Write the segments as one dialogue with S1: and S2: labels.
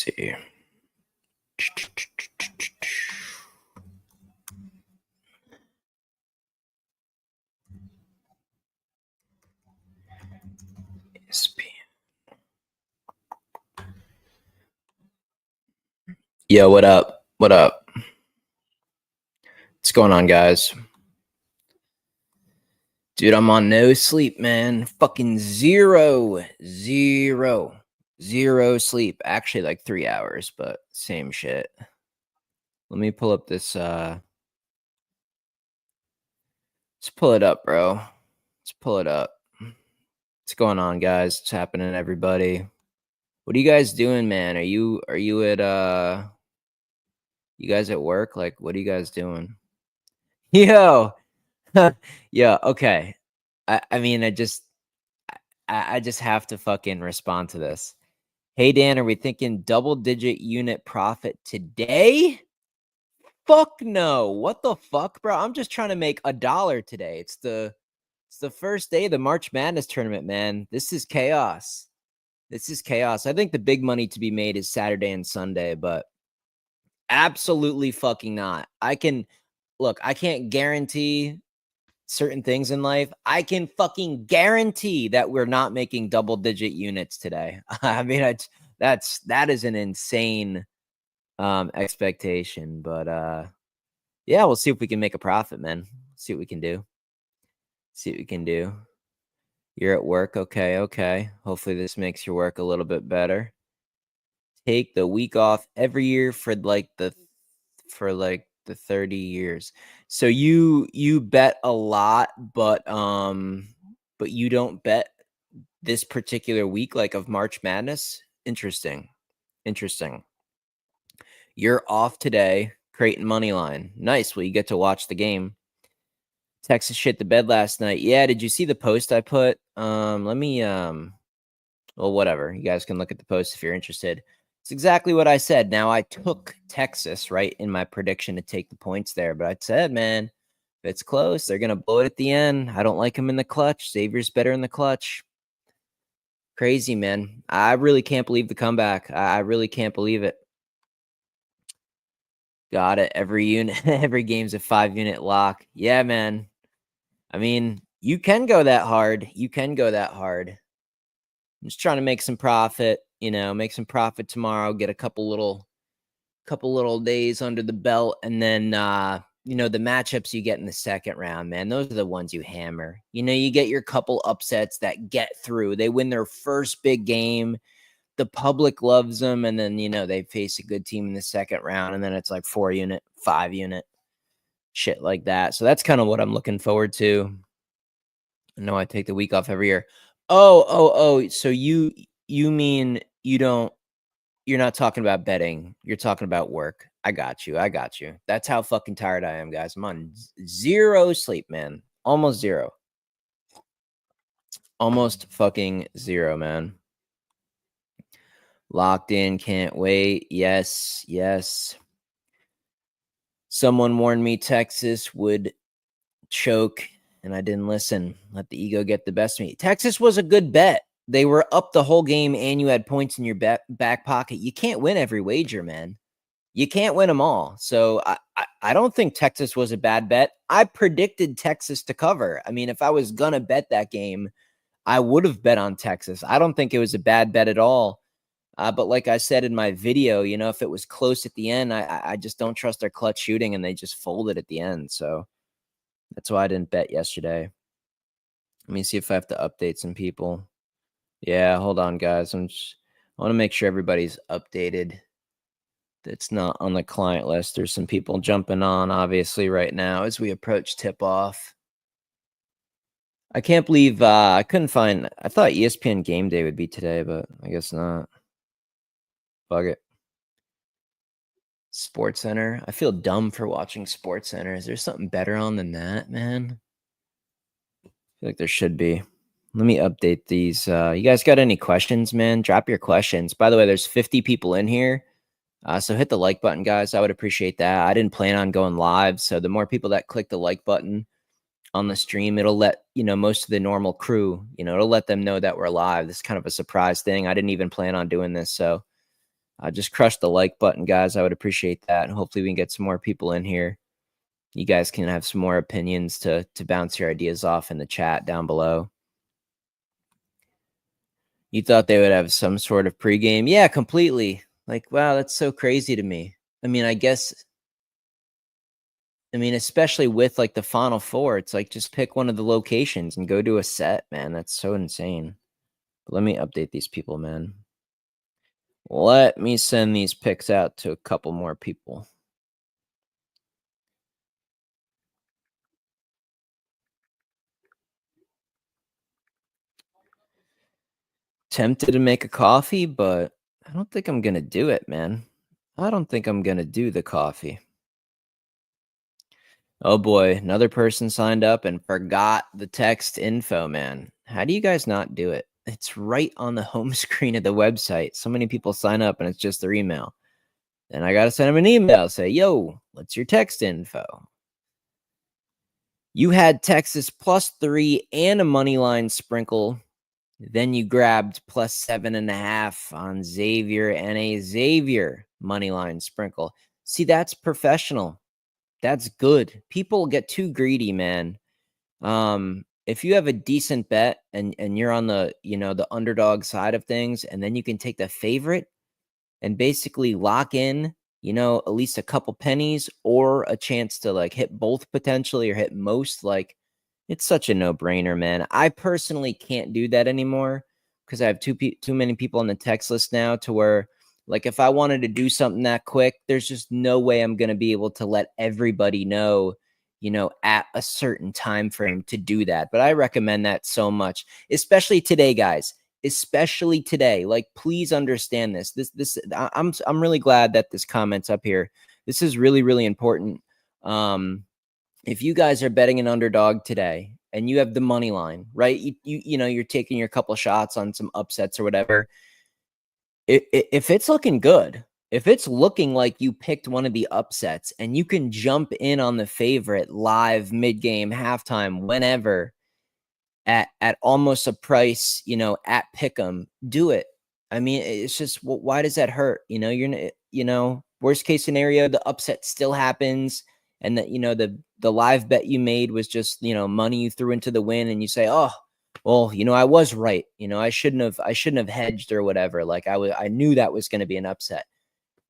S1: see. ESPN. Yo, what up? What up? What's going on, guys? Dude, I'm on no sleep, man. Fucking zero sleep. Actually, like 3 hours, but same shit. Let me pull up this. Let's pull it up, bro. Let's pull it up. What's going on, guys? What's happening, everybody? What are you guys doing, man? Are you at you guys at work? Like, what are you guys doing? Yo. Yeah, okay. I mean, I just have to fucking respond to this. Hey Dan, are we thinking double-digit unit profit today? Fuck no. What the fuck, bro? I'm just trying to make $1 today. It's the first day of the March Madness tournament, man. This is chaos. This is chaos. I think the big money to be made is Saturday and Sunday, but absolutely fucking not. I can't guarantee certain things in life. I can fucking guarantee that we're not making double-digit units today. I mean, that is an insane expectation, but yeah, we'll see if we can make a profit, man. See what we can do. You're at work. Okay. Hopefully this makes your work a little bit better. Take the week off every year for like the 30 years. So you bet a lot, but you don't bet this particular week, like of March Madness. Interesting. You're off today, Creighton money line. Nice. Well, you get to watch the game. Texas shit the bed last night. Yeah, did you see the post I put? Let me well, whatever. You guys can look at the post if you're interested. It's exactly what I said. Now, I took Texas, right, in my prediction to take the points there. But I said, man, if it's close, they're going to blow it at the end. I don't like them in the clutch. Xavier's better in the clutch. Crazy, man. I really can't believe the comeback. I really can't believe it. Got it. Every unit, every game's a 5-unit lock. Yeah, man. I mean, you can go that hard. I'm just trying to make some profit, make some profit tomorrow, get a couple little days under the belt. And then, the matchups you get in the second round, man, those are the ones you hammer. You get your couple upsets that get through. They win their first big game. The public loves them. And then, they face a good team in the second round. And then it's like 4-unit, 5-unit, shit like that. So that's kind of what I'm looking forward to. I know I take the week off every year. Oh. So you mean you're not talking about betting. You're talking about work. I got you. That's how fucking tired I am, guys. I'm on zero sleep, man. Almost zero. Almost fucking zero, man. Locked in. Can't wait. Yes. Someone warned me Texas would choke, and I didn't listen. Let the ego get the best of me. Texas was a good bet. They were up the whole game, and you had points in your back pocket. You can't win every wager, man. You can't win them all. So I don't think Texas was a bad bet. I predicted Texas to cover. I mean, if I was going to bet that game, I would have bet on Texas. I don't think it was a bad bet at all. But like I said in my video, if it was close at the end, I just don't trust their clutch shooting, and they just folded at the end. So that's why I didn't bet yesterday. Let me see if I have to update some people. Yeah, hold on, guys. I want to make sure everybody's updated. That's not on the client list. There's some people jumping on, obviously, right now as we approach tip-off. I can't believe I couldn't find... I thought ESPN Game Day would be today, but I guess not. Bug it. SportsCenter. I feel dumb for watching SportsCenter. Is there something better on than that, man? I feel like there should be. Let me update these. You guys got any questions, man? Drop your questions. By the way, there's 50 people in here. So hit the like button, guys. I would appreciate that. I didn't plan on going live. So the more people that click the like button on the stream, it'll let, most of the normal crew, it'll let them know that we're live. This is kind of a surprise thing. I didn't even plan on doing this. So Just crush the like button, guys. I would appreciate that. And hopefully we can get some more people in here. You guys can have some more opinions to bounce your ideas off in the chat down below. You thought they would have some sort of pregame? Yeah, completely. Like, wow, that's so crazy to me. I mean, especially with like the Final Four, it's like just pick one of the locations and go do a set, man. That's so insane. But let me update these people, man. Let me send these picks out to a couple more people. Tempted to make a coffee, but I don't think I'm going to do it, man. I don't think I'm going to do the coffee. Oh boy, another person signed up and forgot the text info, man. How do you guys not do it? It's right on the home screen of the website. So many people sign up and it's just their email. Then I got to send them an email, say, yo, what's your text info? You had Texas +3 and a money line sprinkle. Then you grabbed +7.5 on Xavier and a Xavier money line sprinkle. See, that's professional. That's good. People get too greedy, man. If you have a decent bet and you're on the, the underdog side of things, and then you can take the favorite and basically lock in, at least a couple pennies or a chance to like hit both potentially or hit most, like it's such a no-brainer, man. I personally can't do that anymore because I have too many people on the text list now to where, like, if I wanted to do something that quick, there's just no way I'm going to be able to let everybody know, at a certain time frame to do that. But I recommend that so much, especially today, guys. Especially today. Like, please understand this. I'm really glad that this comment's up here. This is really, really important. If you guys are betting an underdog today and you have the money line, right? You're taking your couple shots on some upsets or whatever. If it's looking good, if it's looking like you picked one of the upsets and you can jump in on the favorite live, mid-game, halftime, whenever, at almost a price, at Pick'em, do it. I mean, it's just, why does that hurt? Worst case scenario, the upset still happens, and that the live bet you made was just money you threw into the win, and you say, oh, well, I was right. I shouldn't have hedged or whatever. Like I knew that was going to be an upset.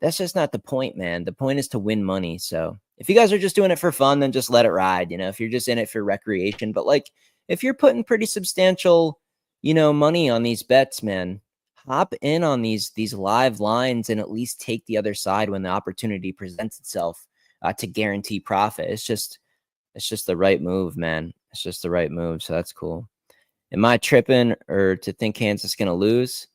S1: That's just not the point, man. The point is to win money. So if you guys are just doing it for fun, then just let it ride. If you're just in it for recreation, but like if you're putting pretty substantial, money on these bets, man, hop in on these live lines and at least take the other side when the opportunity presents itself to guarantee profit. It's just the right move, man. It's just the right move. So that's cool. Am I tripping or to think Kansas is going to lose?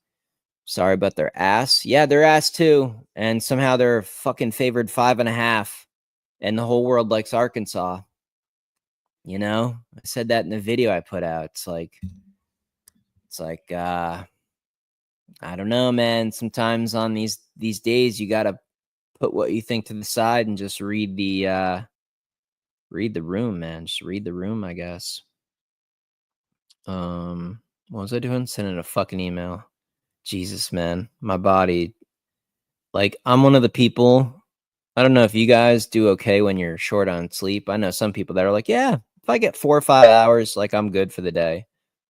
S1: Sorry about their ass. Yeah, their ass too. And somehow they're fucking favored 5.5. And the whole world likes Arkansas. I said that in the video I put out. It's like, I don't know, man. Sometimes on these days, you got to put what you think to the side and just read the room, man. Just read the room, I guess. What was I doing? Sending a fucking email. Jesus, man. My body. Like, I'm one of the people, I don't know if you guys do okay when you're short on sleep. I know some people that are like, yeah, if I get 4 or 5 hours, like I'm good for the day.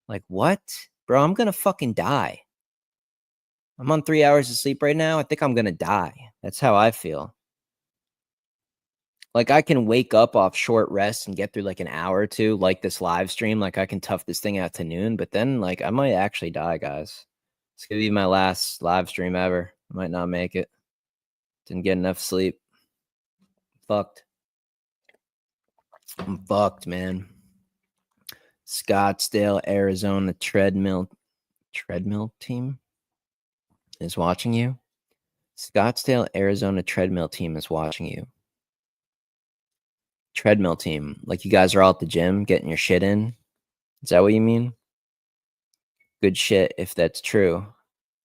S1: Like, what? Bro, I'm going to fucking die. I'm on 3 hours of sleep right now. I think I'm going to die. That's how I feel. Like, I can wake up off short rest and get through like an hour or two, like this live stream. Like, I can tough this thing out to noon, but then like I might actually die, guys. It's going to be my last live stream ever. I might not make it. Didn't get enough sleep. Fucked. I'm fucked, man. Scottsdale, Arizona treadmill team is watching you. Scottsdale, Arizona treadmill team is watching you. Treadmill team, like you guys are all at the gym getting your shit in. Is that what you mean? Good shit if that's true.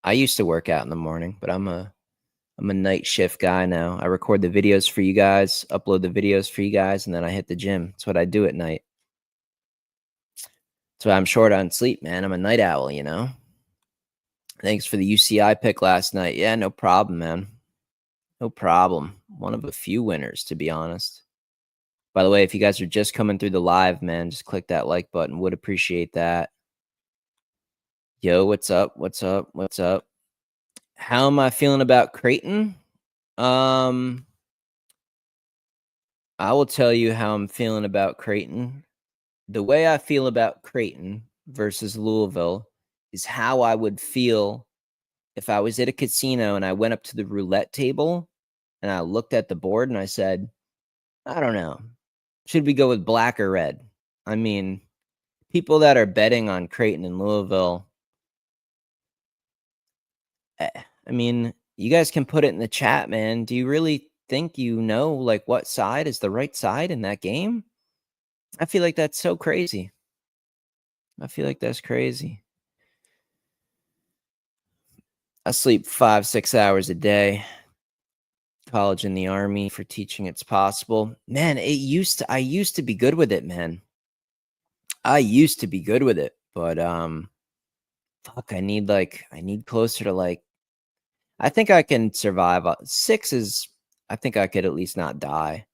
S1: I used to work out in the morning, but I'm a night shift guy now. I record the videos for you guys, upload the videos for you guys, and then I hit the gym. That's what I do at night. That's why I'm short on sleep, man. I'm a night owl, Thanks for the UCI pick last night. Yeah, no problem, man. No problem. One of a few winners, to be honest. By the way, if you guys are just coming through the live, man, just click that like button. Would appreciate that. Yo, what's up? What's up? What's up? How am I feeling about Creighton? I will tell you how I'm feeling about Creighton. The way I feel about Creighton versus Louisville is how I would feel if I was at a casino and I went up to the roulette table and I looked at the board and I said, I don't know, should we go with black or red? I mean, people that are betting on Creighton and Louisville, I mean, you guys can put it in the chat, man. Do you really think you know, like, what side is the right side in that game? I feel like that's so crazy. I feel like that's crazy. I sleep 5-6 hours a day. College and the Army for teaching it's possible. Man, I used to be good with it, man. I used to be good with it, but fuck, I need closer to like I think I can survive. 6 is I think I could at least not die.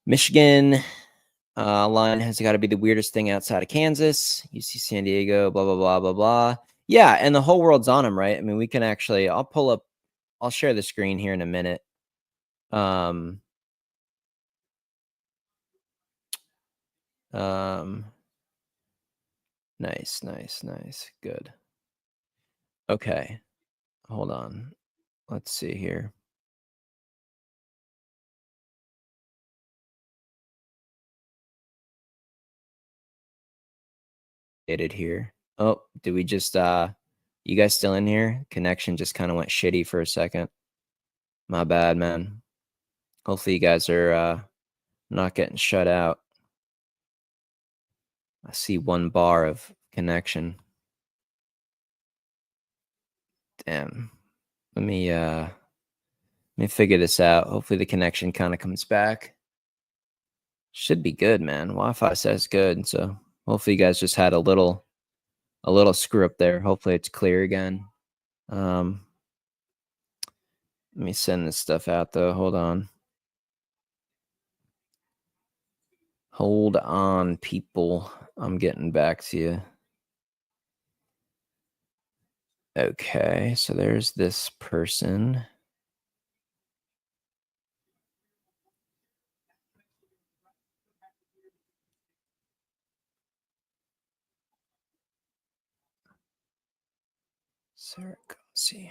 S1: Michigan line has got to be the weirdest thing outside of Kansas. UC San Diego, blah blah blah blah blah. Yeah, and the whole world's on them, right? I mean, we can actually I'll share the screen here in a minute. Um Nice, nice, nice. Good. Okay. Hold on. Let's see here. It here. Oh, did we just you guys still in here? Connection just kind of went shitty for a second. My bad, man. Hopefully you guys are not getting shut out. I see 1 bar of connection. Damn. Let me figure this out. Hopefully the connection kind of comes back. Should be good, man. Wi-Fi says good, so hopefully you guys just had a little screw up there. Hopefully it's clear again. Let me send this stuff out though. Hold on. Hold on, people. I'm getting back to you. Okay, so there's this person. Sarkozy.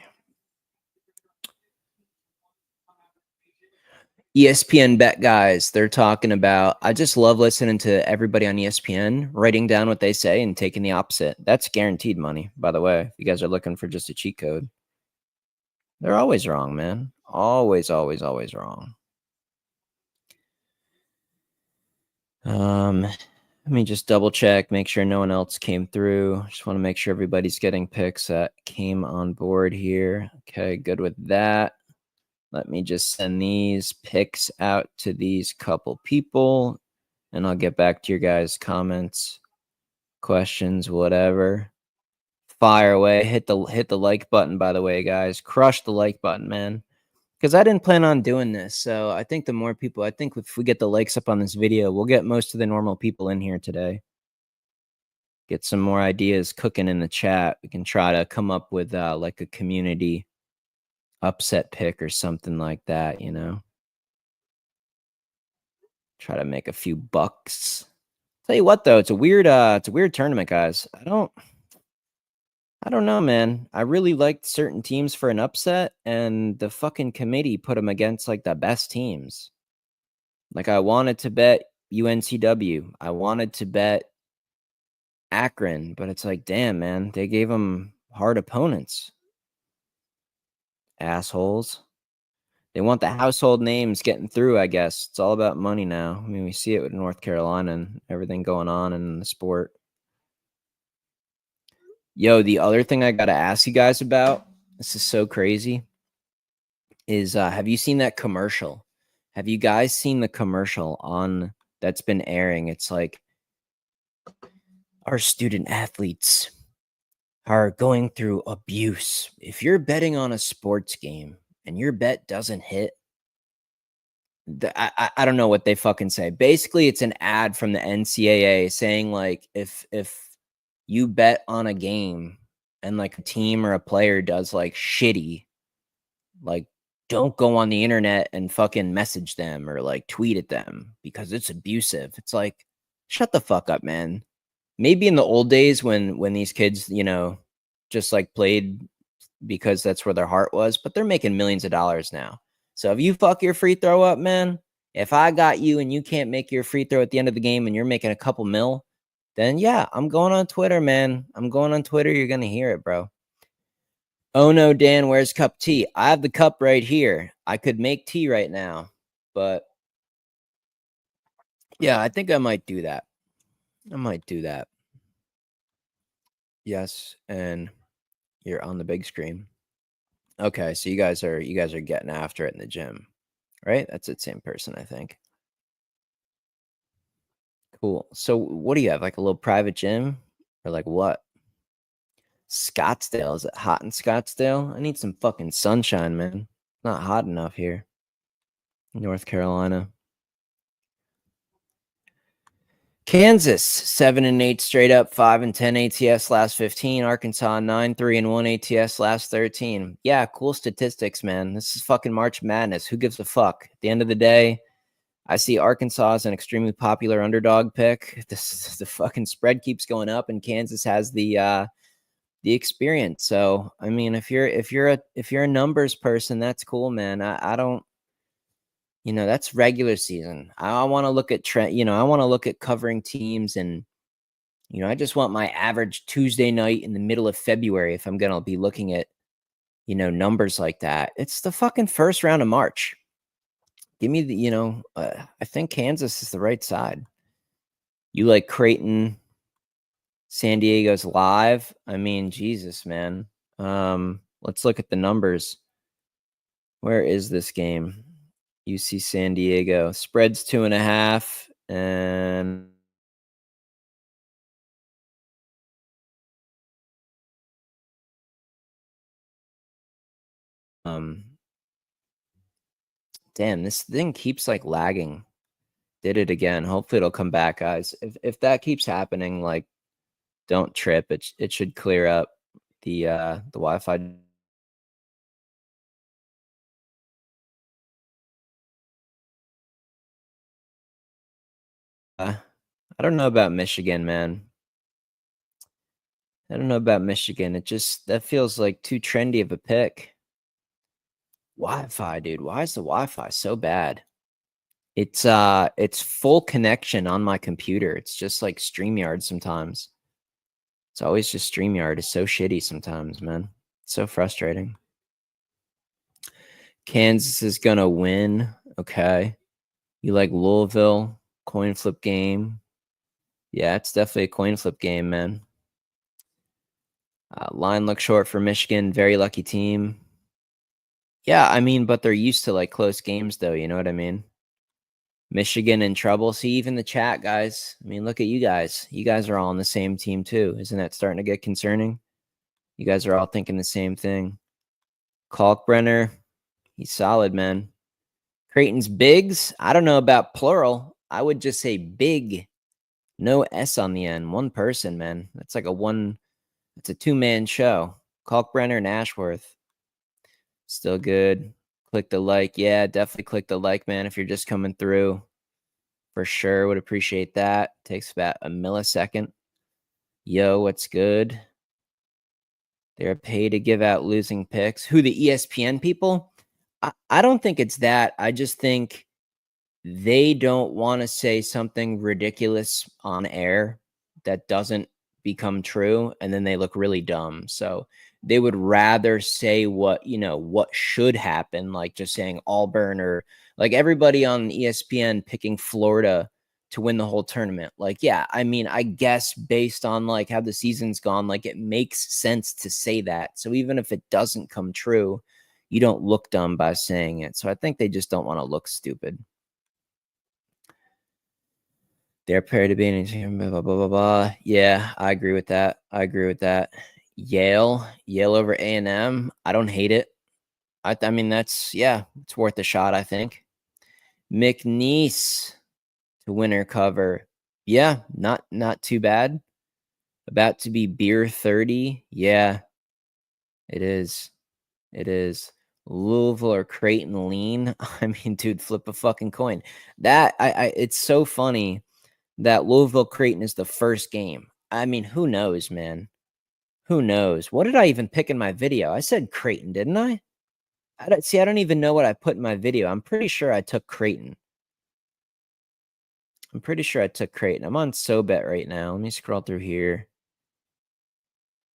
S1: ESPN bet guys, they're talking about. I just love listening to everybody on ESPN writing down what they say and taking the opposite. That's guaranteed money, by the way. If you guys are looking for just a cheat code, they're always wrong, man. Always, always, always wrong. Let me just double check, make sure no one else came through. Just want to make sure everybody's getting picks that came on board here. Okay, good with that. Let me just send these picks out to these couple people, and I'll get back to your guys' comments, questions, whatever. Fire away. Hit the like button, by the way, guys. Crush the like button, man. Because I didn't plan on doing this. So I think the more people, I think if we get the likes up on this video, we'll get most of the normal people in here today. Get some more ideas cooking in the chat. We can try to come up with like a community upset pick or something like that, you know? Try to make a few bucks. Tell you what though, it's a weird tournament, guys. I don't know, man. I really liked certain teams for an upset, and the fucking committee put them against like the best teams. Like I wanted to bet UNCW. I wanted to bet Akron, but it's like, damn, man, they gave them hard opponents. Assholes. They want the household names getting through, I guess. It's all about money now. I mean, we see it with North Carolina and everything going on in the sport. Yo, the other thing I got to ask you guys about, this is so crazy, is have you seen that commercial? Have you guys seen the commercial on that's been airing? It's like our student athletes are going through abuse. If you're betting on a sports game and your bet doesn't hit, I don't know what they fucking say. Basically, it's an ad from the NCAA saying like if you bet on a game and like a team or a player does like shitty, like don't go on the internet and fucking message them or like tweet at them because it's abusive. It's like shut the fuck up, man. Maybe in the old days when these kids, just like played because that's where their heart was, but they're making millions of dollars now. So if you fuck your free throw up, man, if I got you and you can't make your free throw at the end of the game and you're making a couple mil, then yeah, I'm going on Twitter, man. I'm going on Twitter. You're going to hear it, bro. Oh no, Dan, where's cup tea? I have the cup right here. I could make tea right now, but yeah, I think I might do that. I might do that. Yes, and you're on the big screen. Okay, so you guys are getting after it in the gym, right? That's the same person, I think. Cool. So what do you have? Like a little private gym? Or like what? Scottsdale. Is it hot in Scottsdale? I need some fucking sunshine, man. Not hot enough here. North Carolina. Kansas, 7-8 straight up, 5-10 ATS last 15. Arkansas, 9-3-1 ATS last 13. Yeah, cool statistics, man. This is fucking March Madness. Who gives a fuck? At the end of the day, I see Arkansas as an extremely popular underdog pick. The fucking spread keeps going up, and Kansas has the experience. So, I mean, if you're a numbers person, that's cool, man. I don't, that's regular season. I want to look at trend. I want to look at covering teams, and I just want my average Tuesday night in the middle of February if I'm gonna be looking at numbers like that. It's the fucking first round of March. Give me the, I think Kansas is the right side. You like Creighton, San Diego's live. I mean, Jesus, man. Let's look at the numbers. Where is this game? UC San Diego. Spread's 2.5. And damn, this thing keeps like lagging. Did it again. Hopefully it'll come back, guys. If that keeps happening, like don't trip. It should clear up the Wi-Fi. I don't know about Michigan, man. I don't know about Michigan. That feels like too trendy of a pick. Wi-Fi, dude. Why is the Wi-Fi so bad? It's full connection on my computer. It's just like StreamYard sometimes. It's always just StreamYard. It's so shitty sometimes, man. It's so frustrating. Kansas is gonna win. Okay. You like Louisville? Coin flip game. Yeah, it's definitely a coin flip game, man. Line looks short for Michigan. Very lucky team. Yeah, I mean, but they're used to like close games, though. You know what I mean? Michigan in trouble. See, even the chat, guys. I mean, look at you guys. You guys are all on the same team, too. Isn't that starting to get concerning? You guys are all thinking the same thing. Kalkbrenner, he's solid, man. Creighton's bigs. I don't know about plural. I would just say big. No S on the end. One person, man. That's like it's a two-man show. Kalkbrenner and Ashworth. Still good. Click the like. Yeah, definitely click the like, man, if you're just coming through. For sure. Would appreciate that. Takes about a millisecond. Yo, what's good? They're paid to give out losing picks. Who, the ESPN people? I don't think it's that. I just think they don't want to say something ridiculous on air that doesn't become true, and then they look really dumb. So they would rather say what should happen, like just saying Auburn, or like everybody on ESPN picking Florida to win the whole tournament. Like, yeah, I mean, I guess based on like how the season's gone, like it makes sense to say that. So even if it doesn't come true, you don't look dumb by saying it. So I think they just don't want to look stupid. They're paired to be in blah, blah, blah, blah, blah. Yeah, I agree with that. Yale over A&M. I don't hate it. I mean, it's worth a shot, I think. McNeese to win or cover. Yeah, not too bad. About to be beer 30. Yeah, it is. It is. Louisville or Creighton lean. I mean, dude, flip a fucking coin. That it's so funny that Louisville Creighton is the first game. I mean, who knows, man? Who knows? What did I even pick in my video? I said Creighton, didn't I? I don't even know what I put in my video. I'm pretty sure I took Creighton. I'm pretty sure I took Creighton. I'm on SoBet right now. Let me scroll through here.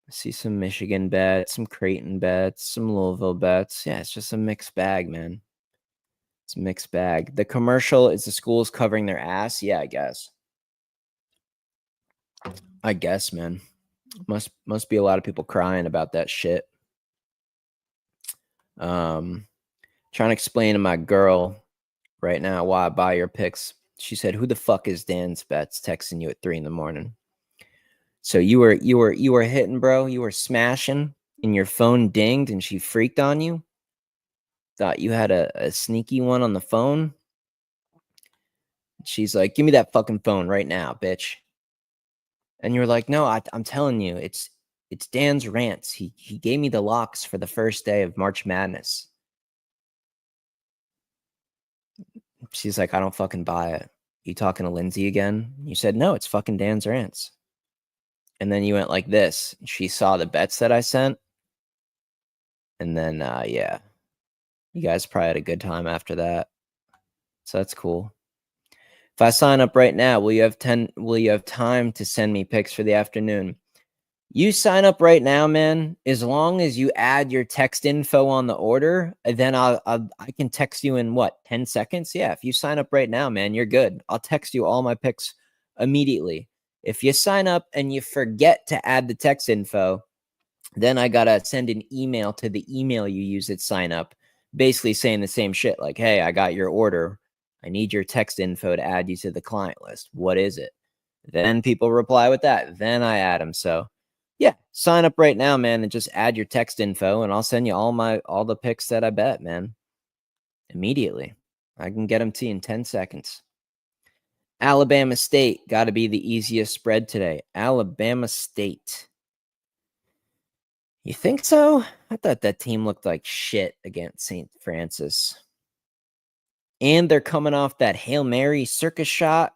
S1: I see some Michigan bets, some Creighton bets, some Louisville bets. Yeah, it's just a mixed bag, man. It's a mixed bag. The commercial is the schools covering their ass. Yeah, I guess. I guess, man. Must be a lot of people crying about that shit. Trying to explain to my girl right now why I buy your picks. She said, "Who the fuck is Dan's Bets texting you at 3 a.m?" So you were hitting, bro. You were smashing, and your phone dinged, and she freaked on you. Thought you had a sneaky one on the phone. She's like, "Give me that fucking phone right now, bitch." And you're like, "No, I'm telling you, it's Dan's rants. He gave me the locks for the first day of March Madness." She's like, "I don't fucking buy it. You talking to Lindsay again?" You said, "No, it's fucking Dan's rants." And then you went like this. She saw the bets that I sent. And then, yeah, you guys probably had a good time after that. So that's cool. If I sign up right now, will you have time to send me picks for the afternoon? You sign up right now, man. As long as you add your text info on the order, then I can text you in 10 seconds? Yeah, if you sign up right now, man, you're good. I'll text you all my picks immediately. If you sign up and you forget to add the text info, then I gotta send an email to the email you use at sign up, basically saying the same shit. Like, "Hey, I got your order. I need your text info to add you to the client list. What is it?" Then people reply with that. Then I add them. So yeah, sign up right now, man, and just add your text info, and I'll send you all the picks that I bet, man. Immediately. I can get them to you in 10 seconds. Alabama State got to be the easiest spread today. Alabama State. You think so? I thought that team looked like shit against St. Francis. And they're coming off that Hail Mary circus shot.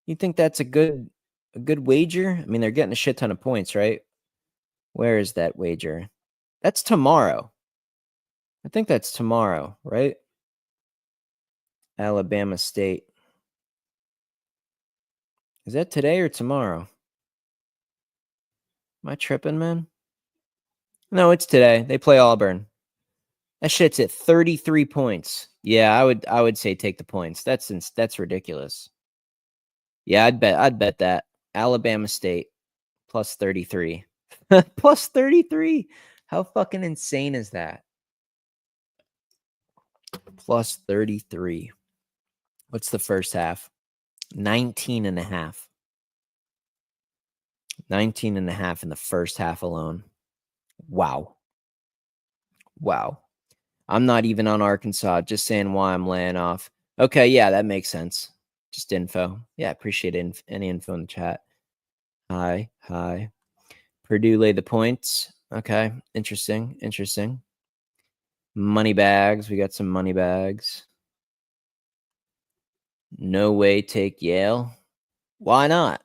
S1: You think that's a good wager? I mean, they're getting a shit ton of points, right? Where is that wager? That's tomorrow. I think that's tomorrow, right? Alabama State. Is that today or tomorrow? Am I tripping, man? No, it's today. They play Auburn. That shit's at 33 points. Yeah, I would say take the points. That's ridiculous. Yeah, I'd bet that. Alabama State plus 33. Plus 33. How fucking insane is that? Plus 33. What's the first half? 19 and a half. 19 and a half in the first half alone. Wow. Wow. I'm not even on Arkansas, just saying why I'm laying off. Okay, yeah, that makes sense. Just info. Yeah, appreciate any info in the chat. Hi. Purdue lay the points. Okay, interesting. Money bags. We got some money bags. No way take Yale. Why not?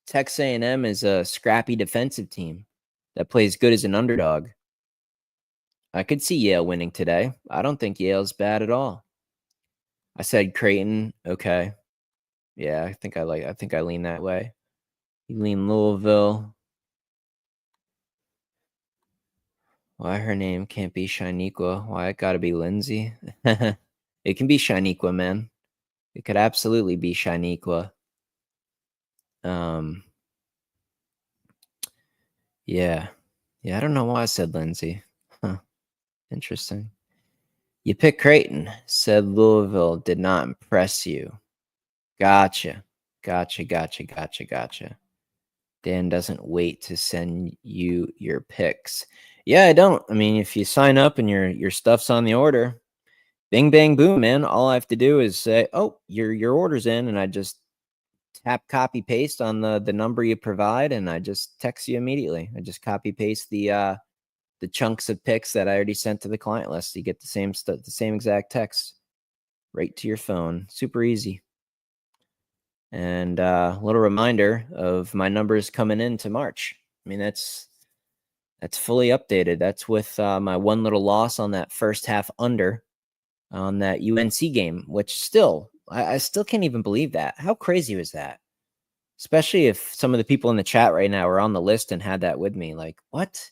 S1: Texas A&M is a scrappy defensive team that plays good as an underdog. I could see Yale winning today. I don't think Yale's bad at all. I said Creighton. Okay. Yeah, I think I lean that way. You lean Louisville. Why her name can't be Shaniqua? Why it gotta be Lindsay? It can be Shaniqua, man. It could absolutely be Shaniqua. Yeah. I don't know why I said Lindsay. Huh. Interesting. You picked Creighton. Said Louisville did not impress you. Gotcha. Dan doesn't wait to send you your picks. Yeah, I don't. I mean, if you sign up and your stuff's on the order, bing bang boom, man. All I have to do is say, "Oh, your order's in," and I just tap copy paste on the number you provide, and I just text you immediately. I just copy paste the chunks of picks that I already sent to the client list. You get the same stuff, the same exact text right to your phone. Super easy. And a little reminder of my numbers coming into March. I mean, that's fully updated. That's with my one little loss on that first half under on that UNC game, which still, I still can't even believe that. How crazy was that? Especially if some of the people in the chat right now are on the list and had that with me. Like, what?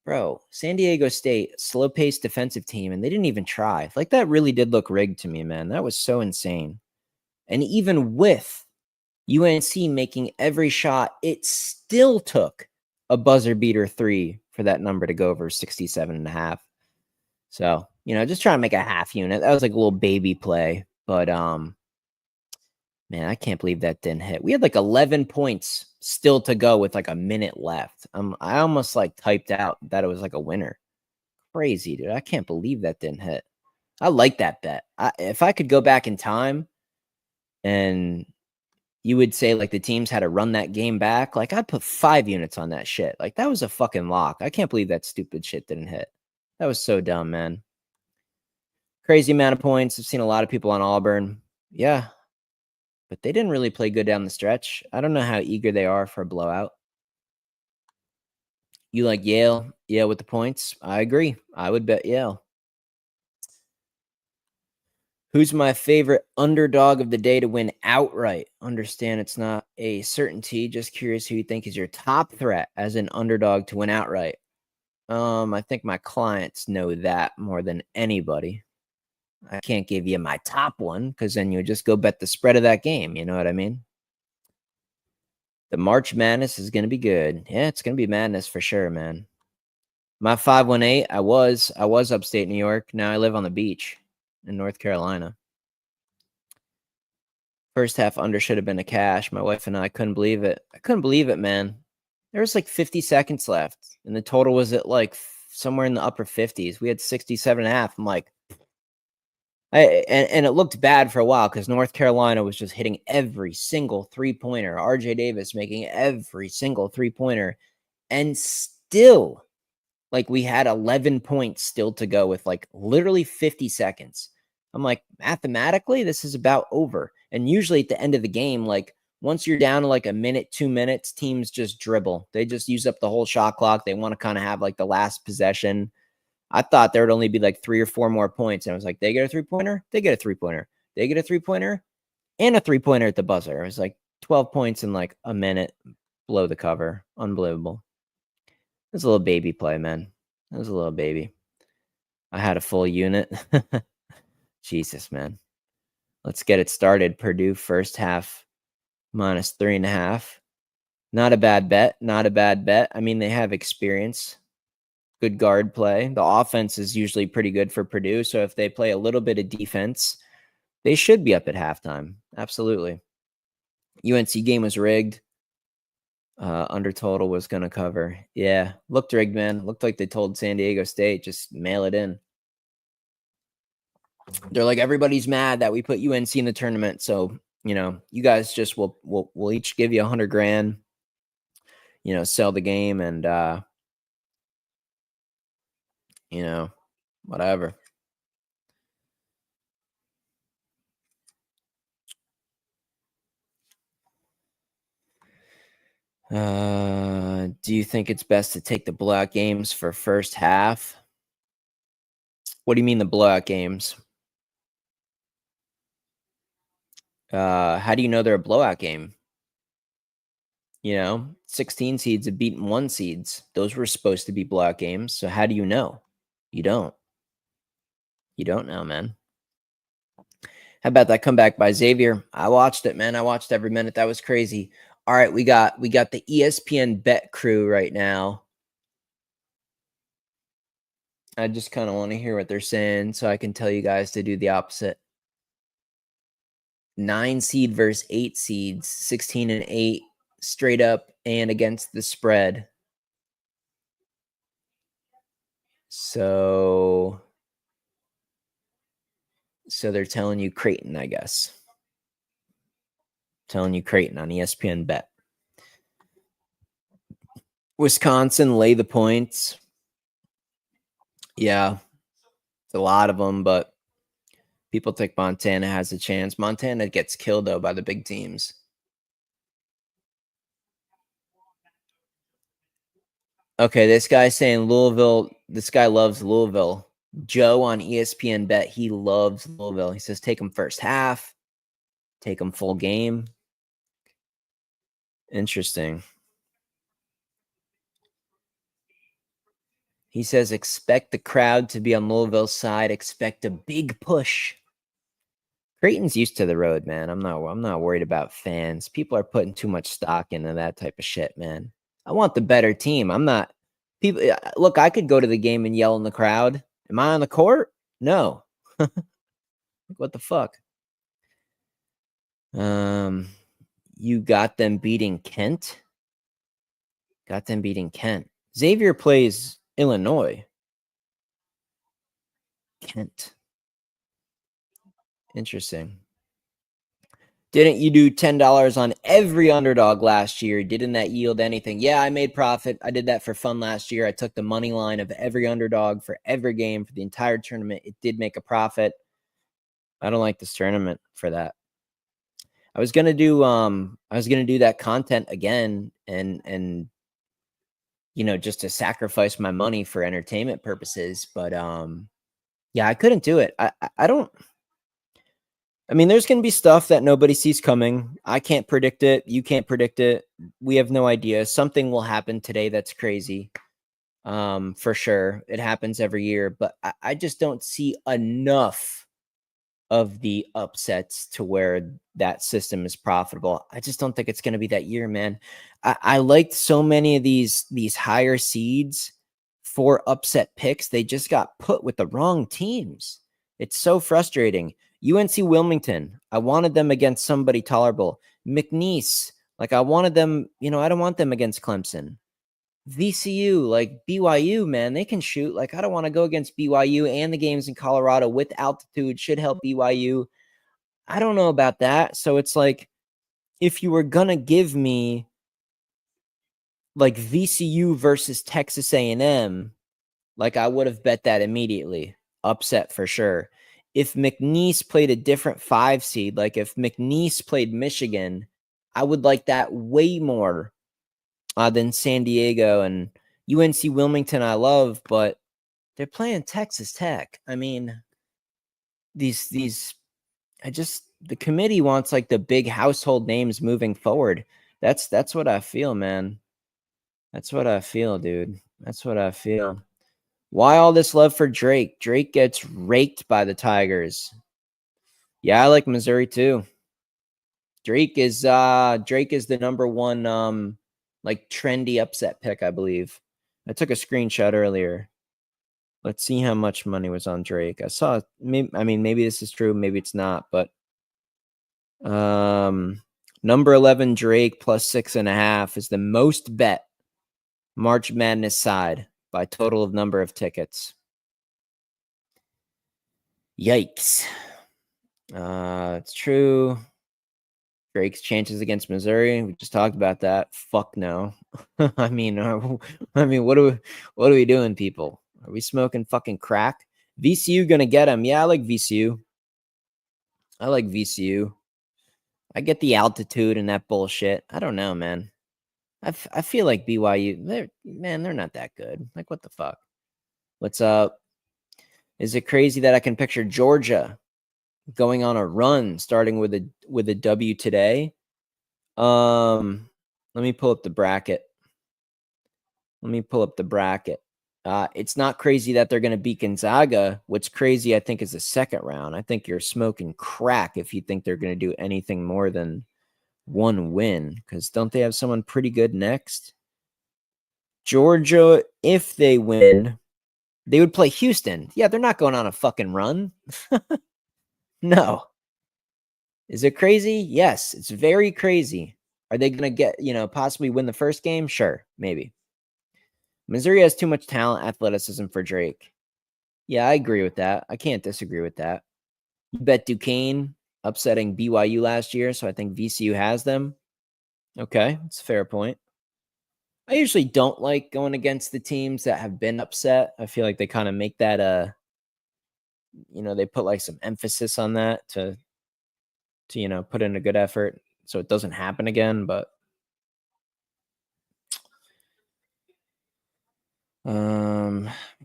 S1: Bro, San Diego State, slow-paced defensive team, and they didn't even try. Like, that really did look rigged to me, man. That was so insane. And even with UNC making every shot, it still took a buzzer beater 3 for that number to go over 67.5. So, just trying to make a half unit. That was like a little baby play. But man, I can't believe that didn't hit. We had like 11 points still to go with like a minute left. I almost like typed out that it was like a winner. Crazy, dude. I can't believe that didn't hit. I like that bet. If I could go back in time and you would say like the teams had to run that game back, like I'd put 5 units on that shit. Like that was a fucking lock. I can't believe that stupid shit didn't hit. That was so dumb, man. Crazy amount of points. I've seen a lot of people on Auburn. Yeah, but they didn't really play good down the stretch. I don't know how eager they are for a blowout. You like Yale? Yeah, with the points? I agree. I would bet Yale. Who's my favorite underdog of the day to win outright? Understand it's not a certainty. Just curious who you think is your top threat as an underdog to win outright. I think my clients know that more than anybody. I can't give you my top one because then you would just go bet the spread of that game. You know what I mean? The March Madness is going to be good. Yeah, it's going to be madness for sure, man. My 518, I was upstate New York. Now I live on the beach in North Carolina. First half under should have been a cash. My wife and I couldn't believe it. I couldn't believe it, man. There was like 50 seconds left, and the total was at like somewhere in the upper 50s. We had 67.5. I'm like, and it looked bad for a while because North Carolina was just hitting every single 3-pointer. RJ Davis making every single 3-pointer, and still, like we had 11 points still to go with like literally 50 seconds. I'm like, mathematically, this is about over. And usually at the end of the game, like once you're down to like a minute, 2 minutes, teams just dribble. They just use up the whole shot clock. They want to kind of have like the last possession. I thought there would only be like 3 or 4 more points. And I was like, they get a 3-pointer, they get a 3-pointer, they get a 3-pointer, and a 3-pointer at the buzzer. It was like 12 points in like a minute below the cover. Unbelievable. It was a little baby play, man. It was a little baby. I had a full unit. Jesus, man. Let's get it started. Purdue first half minus 3.5. Not a bad bet. Not a bad bet. I mean, they have experience. Good guard play. The offense is usually pretty good for Purdue. So if they play a little bit of defense, they should be up at halftime. Absolutely. UNC game was rigged. Under total was going to cover. Yeah. Looked rigged, man. Looked like they told San Diego State, just mail it in. They're like, everybody's mad that we put UNC in the tournament. So, you guys just we'll each give you $100,000, sell the game and, whatever. Do you think it's best to take the blowout games for first half? What do you mean the blowout games? How do you know they're a blowout game? 16 seeds have beaten 1 seeds. Those were supposed to be blowout games. So how do you know? You don't. You don't know, man. How about that comeback by Xavier? I watched it, man. I watched every minute. That was crazy. All right, we got the ESPN bet crew right now. I just kind of want to hear what they're saying so I can tell you guys to do the opposite. 9 seed versus 8 seeds, 16 and 8, straight up and against the spread. So they're telling you Creighton, I guess. Telling you Creighton on ESPN Bet. Wisconsin, lay the points. Yeah, it's a lot of them, but people think Montana has a chance. Montana gets killed, though, by the big teams. Okay, this guy's saying Louisville. This guy loves Louisville. Joe on ESPN Bet, he loves Louisville. He says take them first half, take them full game. Interesting. He says expect the crowd to be on Louisville's side. Expect a big push. Creighton's used to the road, man. I'm not worried about fans. People are putting too much stock into that type of shit, man. I want the better team. I'm not people look, I could go to the game and yell in the crowd. Am I on the court? No. What the fuck? You got them beating Kent? Got them beating Kent. Xavier plays Illinois. Kent. Interesting. Didn't you do $10 on every underdog last year? Didn't that yield anything? Yeah, I made profit. I did that for fun last year. I took the money line of every underdog for every game for the entire tournament. It did make a profit. I don't like this tournament for that. I was gonna do that content again and just to sacrifice my money for entertainment purposes, but yeah, I couldn't do it. I mean, there's going to be stuff that nobody sees coming. I can't predict it. You can't predict it. We have no idea. Something will happen today that's crazy. For sure. It happens every year, but I just don't see enough of the upsets to where that system is profitable. I just don't think it's going to be that year, man. I liked so many of these higher seeds for upset picks. They just got put with the wrong teams. It's so frustrating. UNC Wilmington, I wanted them against somebody tolerable. McNeese, like I wanted them, I don't want them against Clemson. VCU, like BYU, man, they can shoot. Like I don't want to go against BYU, and the games in Colorado with altitude should help BYU. I don't know about that. So it's like, if you were going to give me like VCU versus Texas A&M, like I would have bet that immediately. Upset for sure. If McNeese played a different 5 seed, like if McNeese played Michigan, I would like that way more than San Diego. And UNC Wilmington I love, but they're playing Texas Tech. I mean, the committee wants like the big household names moving forward. That's what I feel, man. That's what I feel, dude. That's what I feel. Why all this love for Drake? Drake gets raked by the Tigers. Yeah, I like Missouri too. Drake is the number one like trendy upset pick, I believe. I took a screenshot earlier. Let's see how much money was on Drake. I saw maybe this is true, maybe it's not, but number 11 Drake plus 6.5 is the most bet March Madness side by total of number of tickets. Yikes. It's true. Drake's chances against Missouri. We just talked about that. Fuck no. I mean, what are we doing, people? Are we smoking fucking crack? VCU gonna get him. Yeah, I like VCU. I get the altitude and that bullshit. I don't know, man. I feel like BYU, they're not that good. Like, what the fuck? What's up? Is it crazy that I can picture Georgia going on a run, starting with a W today? Let me pull up the bracket. It's not crazy that they're going to beat Gonzaga. What's crazy, I think, is the second round. I think you're smoking crack if you think they're going to do anything more than one win, because don't they have someone pretty good next? Georgia, if they win, they would play Houston. Yeah, they're not going on a fucking run. No. Is it crazy? Yes, it's very crazy. Are they going to get, possibly win the first game? Sure, maybe. Missouri has too much talent, athleticism for Drake. Yeah, I agree with that. I can't disagree with that. You bet Duquesne upsetting BYU last year, so I think VCU has them. Okay, that's a fair point. I usually don't like going against the teams that have been upset. I feel like they kind of make that they put like some emphasis on that to put in a good effort so it doesn't happen again, but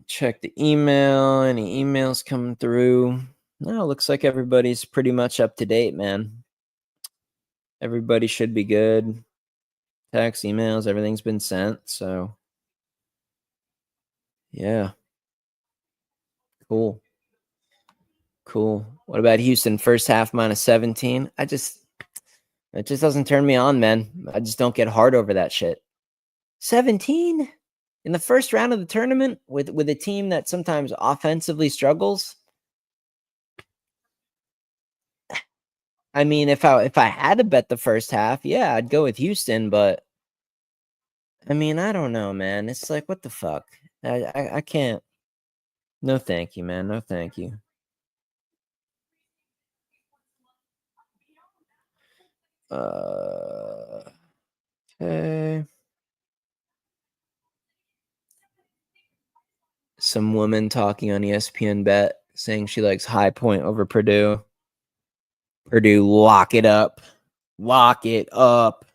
S1: check the email. Any emails coming through? No, looks like everybody's pretty much up to date, man. Everybody should be good. Text, emails, everything's been sent. So, yeah. Cool. What about Houston? First half -17. It just doesn't turn me on, man. I just don't get hard over that shit. 17 in the first round of the tournament with a team that sometimes offensively struggles. I mean, if I had to bet the first half, yeah, I'd go with Houston, but I mean, I don't know, man. It's like, what the fuck? I can't. No, thank you, man. No, thank you. Okay. Some woman talking on ESPN Bet saying she likes High Point over Purdue. Purdue, lock it up. Lock it up.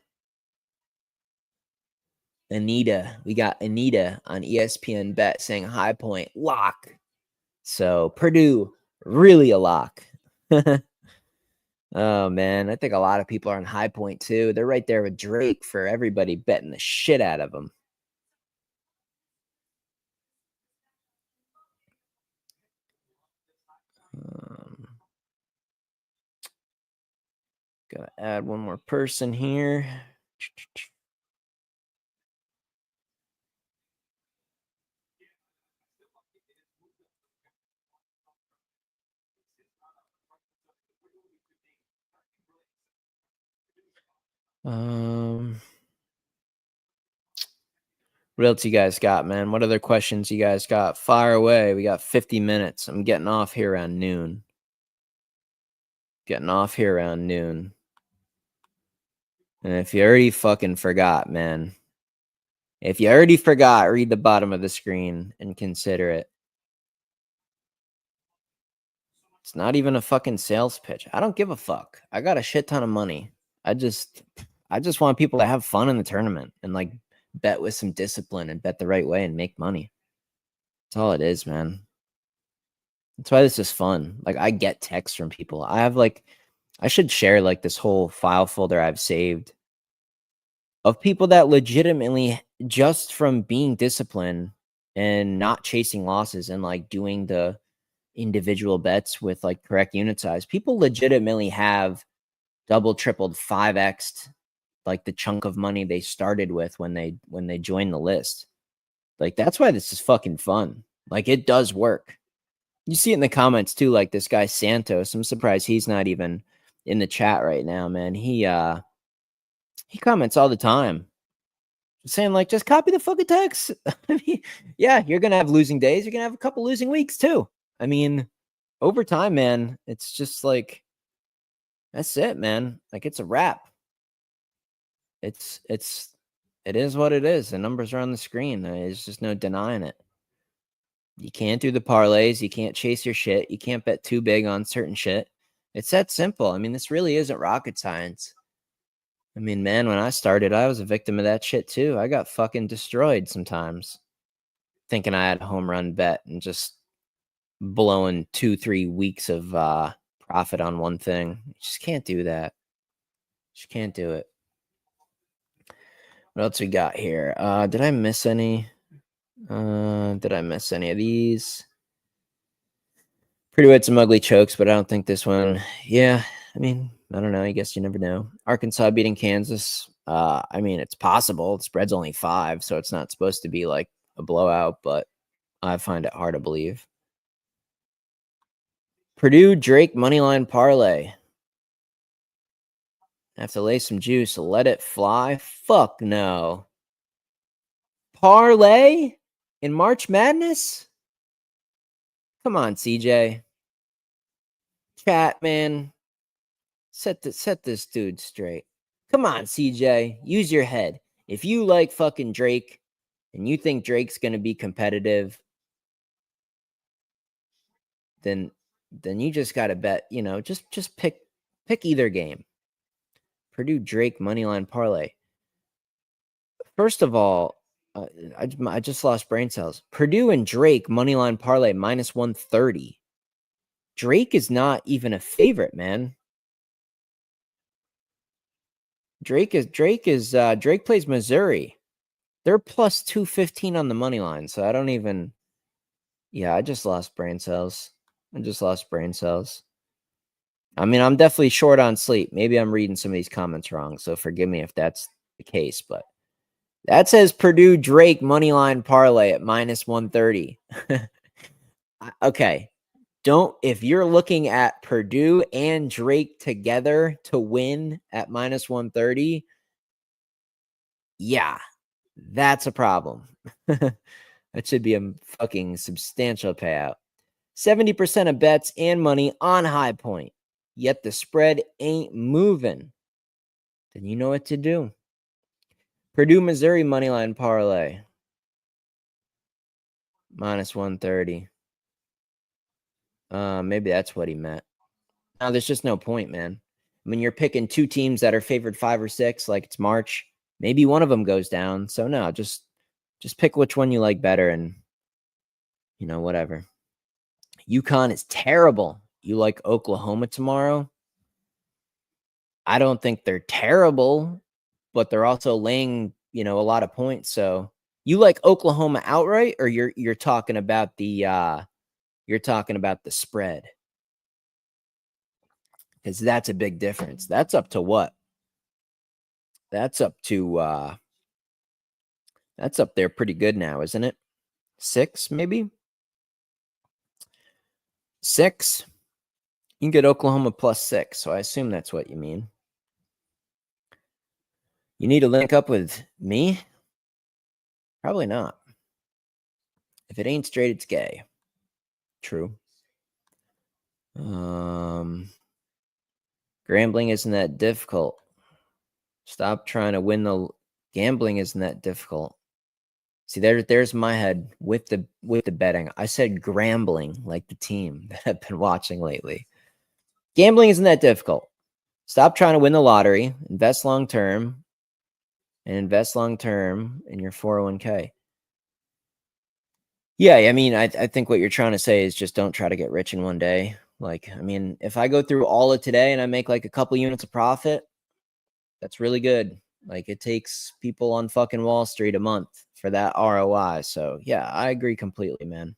S1: Anita. We got Anita on ESPN Bet saying High Point, lock. So Purdue, really a lock. Oh, man. I think a lot of people are on High Point, too. They're right there with Drake for everybody betting the shit out of them. Gotta add one more person here. What else you guys got, man? What other questions you guys got? Fire away. We got 50 minutes. I'm getting off here around noon. And if you already fucking forgot, man. If you already forgot, read the bottom of the screen and consider it. It's not even a fucking sales pitch. I don't give a fuck. I got a shit ton of money. I just want people to have fun in the tournament and like bet with some discipline and bet the right way and make money. That's all it is, man. That's why this is fun. Like I get texts from people. I should share like this whole file folder I've saved of people that legitimately just from being disciplined and not chasing losses and like doing the individual bets with like correct unit size, people legitimately have double, tripled, 5x'd like the chunk of money they started with when they joined the list. Like that's why this is fucking fun. Like it does work. You see it in the comments too, like this guy Santos. I'm surprised he's not even in the chat right now, man. He comments all the time saying like just copy the fucking text. I mean, yeah, you're gonna have losing days, you're gonna have a couple losing weeks too. I mean, over time, man, it's just like that's it, man. Like it's a wrap. It is what it is. The numbers are on the screen. There's just no denying it. You can't do the parlays. You can't chase your shit. You can't bet too big on certain shit. It's that simple. I mean, this really isn't rocket science. I mean, man, when I started, I was a victim of that shit too. I got fucking destroyed sometimes thinking I had a home run bet and just blowing 2-3 weeks of profit on one thing. You just can't do that. Just can't do it. What else we got here? Did I miss any? Did I miss any of these? Pretty had some ugly chokes, but I don't think this one. Yeah, I mean, I don't know. I guess you never know. Arkansas beating Kansas. I mean, it's possible. The spread's only 5, so it's not supposed to be like a blowout, but I find it hard to believe. Purdue Drake moneyline parlay. Have to lay some juice. Let it fly. Fuck no. Parlay in March Madness? Come on, CJ. Chat, man. Set this dude straight. Come on, CJ. Use your head. If you like fucking Drake and you think Drake's going to be competitive, then you just got to bet, just pick either game. Purdue Drake moneyline parlay. First of all, I just lost brain cells. Purdue and Drake moneyline parlay minus 130. Drake is not even a favorite, man. Drake plays Missouri. They're plus 215 on the money line. So I don't even. Yeah, I just lost brain cells. I mean, I'm definitely short on sleep. Maybe I'm reading some of these comments wrong. So forgive me if that's the case. But that says Purdue Drake moneyline parlay at minus 130. Okay. If you're looking at Purdue and Drake together to win at minus 130, yeah, that's a problem. That should be a fucking substantial payout. 70% of bets and money on High Point, yet the spread ain't moving. Then you know what to do. Purdue, Missouri moneyline parlay, minus 130. Maybe that's what he meant. No, there's just no point, man. I mean, you're picking two teams that are favored 5 or 6, like it's March. Maybe one of them goes down. So no, just pick which one you like better and, whatever. UConn is terrible. You like Oklahoma tomorrow? I don't think they're terrible, but they're also laying, a lot of points. So you like Oklahoma outright, or you're talking about the spread? Because that's a big difference. That's up to what? That's up there pretty good now, isn't it? 6, maybe? 6? You can get Oklahoma plus 6, so I assume that's what you mean. You need to link up with me? Probably not. If it ain't straight, it's gay. True. Gambling isn't that difficult. Stop trying to win the gambling isn't that difficult. See, there's my head with the betting. I said grambling, like the team that I've been watching lately. Gambling isn't that difficult. Stop trying to win the lottery. Invest long term. And invest long term in your 401k. Yeah, I mean, I think what you're trying to say is just don't try to get rich in one day. Like, I mean, if I go through all of today and I make like a couple units of profit, that's really good. Like, it takes people on fucking Wall Street a month for that ROI. So yeah, I agree completely, man.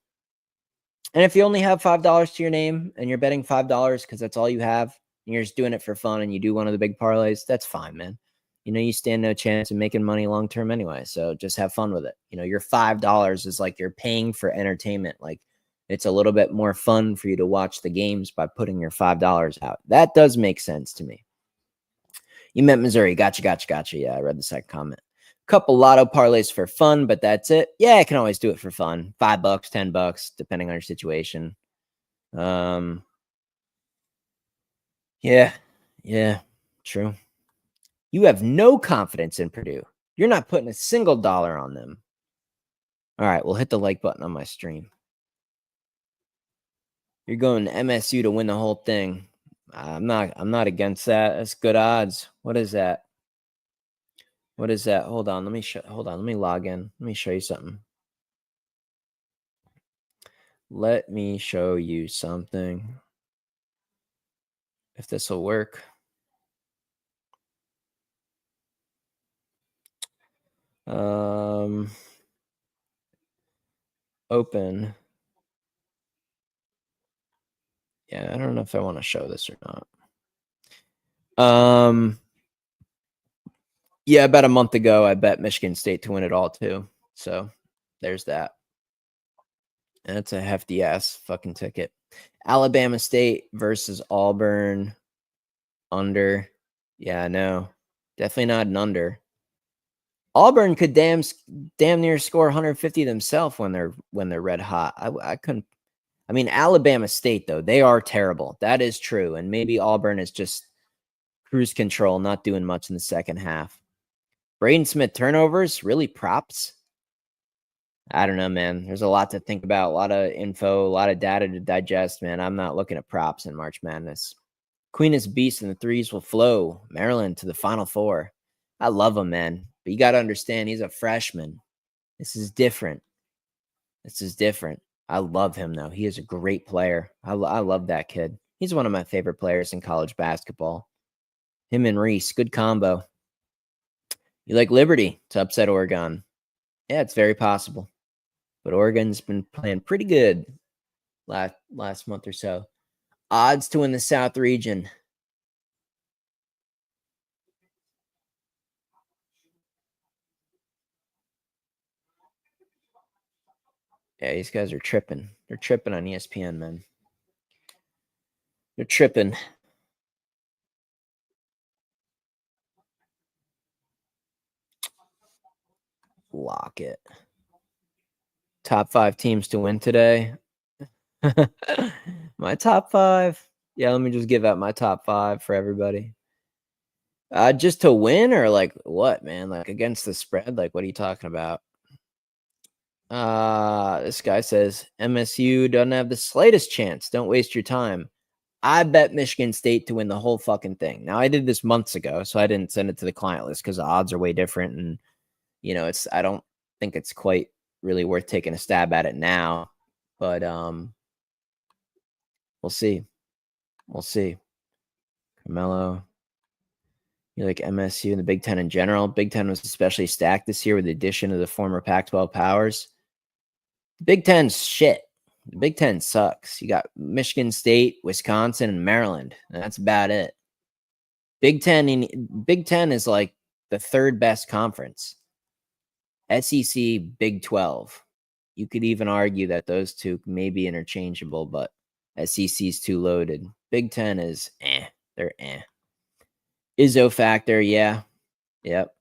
S1: And if you only have $5 to your name and you're betting $5 because that's all you have, and you're just doing it for fun and you do one of the big parlays, that's fine, man. You stand no chance of making money long term anyway. So just have fun with it. Your $5 is like you're paying for entertainment. Like, it's a little bit more fun for you to watch the games by putting your $5 out. That does make sense to me. You meant Missouri. Gotcha. Yeah, I read the second comment. Couple lotto parlays for fun, but that's it. Yeah, I can always do it for fun. $5, $10, depending on your situation. Yeah, true. You have no confidence in Purdue. You're not putting a single dollar on them. All right, we'll hit the like button on my stream. You're going to MSU to win the whole thing. I'm not against that. That's good odds. What is that? Hold on. Let me log in. Let me show you something. If this will work. Open. Yeah, I don't know if I want to show this or not. Yeah, about a month ago, I bet Michigan State to win it all too. So there's that. And that's a hefty ass fucking ticket. Alabama State versus Auburn under. Yeah, no, definitely not an under. Auburn could damn near score 150 themselves when they're red hot. I couldn't. I mean, Alabama State though, they are terrible. That is true, and maybe Auburn is just cruise control, not doing much in the second half. Braden Smith turnovers, really props? I don't know, man. There's a lot to think about, a lot of info, a lot of data to digest, man. I'm not looking at props in March Madness. Queen is beast and the threes will flow. Maryland to the Final Four. I love him, man. But you got to understand, he's a freshman. This is different. This is different. I love him, though. He is a great player. I love that kid. He's one of my favorite players in college basketball. Him and Reese, good combo. You like Liberty to upset Oregon? Yeah, it's very possible. But Oregon's been playing pretty good last month or so. Odds to win the South region. Yeah, these guys are tripping. They're tripping on ESPN, man. They're tripping. Lock it. Top 5 teams to win today. My top 5. Yeah, let me just give out my top 5 for everybody. Just to win or like what, man? Like against the spread? Like what are you talking about? This guy says MSU doesn't have the slightest chance. Don't waste your time. I bet Michigan State to win the whole fucking thing. Now I did this months ago, so I didn't send it to the client list because the odds are way different, and I don't think it's quite really worth taking a stab at it now. But we'll see. We'll see. Carmelo, you like MSU and the Big Ten in general? Big Ten was especially stacked this year with the addition of the former Pac-12 powers. The Big Ten's shit. The Big Ten sucks. You got Michigan State, Wisconsin, and Maryland. And that's about it. Big Ten is like the third best conference. SEC, Big 12. You could even argue that those two may be interchangeable, but SEC's too loaded. Big Ten is they're Izzo factor, yeah. Yep.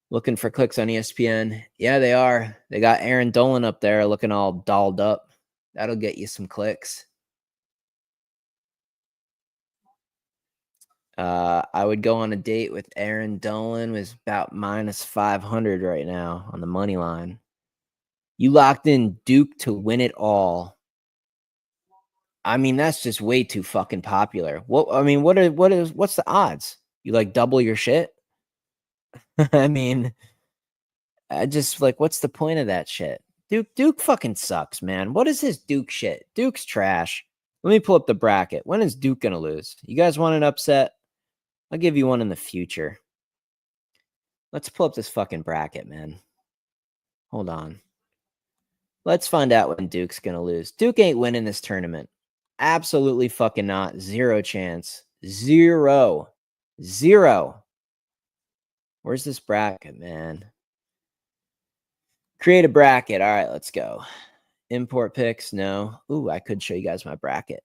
S1: Looking for clicks on ESPN. Yeah, they are. They got Aaron Dolan up there looking all dolled up. That'll get you some clicks. I would go on a date with Aaron Dolan with about minus 500 right now on the money line. You locked in Duke to win it all. I mean, that's just way too fucking popular. What's the odds? You like double your shit? I mean, I just like, what's the point of that shit? Duke fucking sucks, man. What is this Duke shit? Duke's trash. Let me pull up the bracket. When is Duke gonna lose? You guys want an upset? I'll give you one in the future. Let's pull up this fucking bracket, man. Hold on. Let's find out when Duke's gonna lose. Duke ain't winning this tournament. Absolutely fucking not. Zero chance. Zero. Where's this bracket, man? Create a bracket. All right, let's go. Import picks. No. Ooh, I could show you guys my bracket.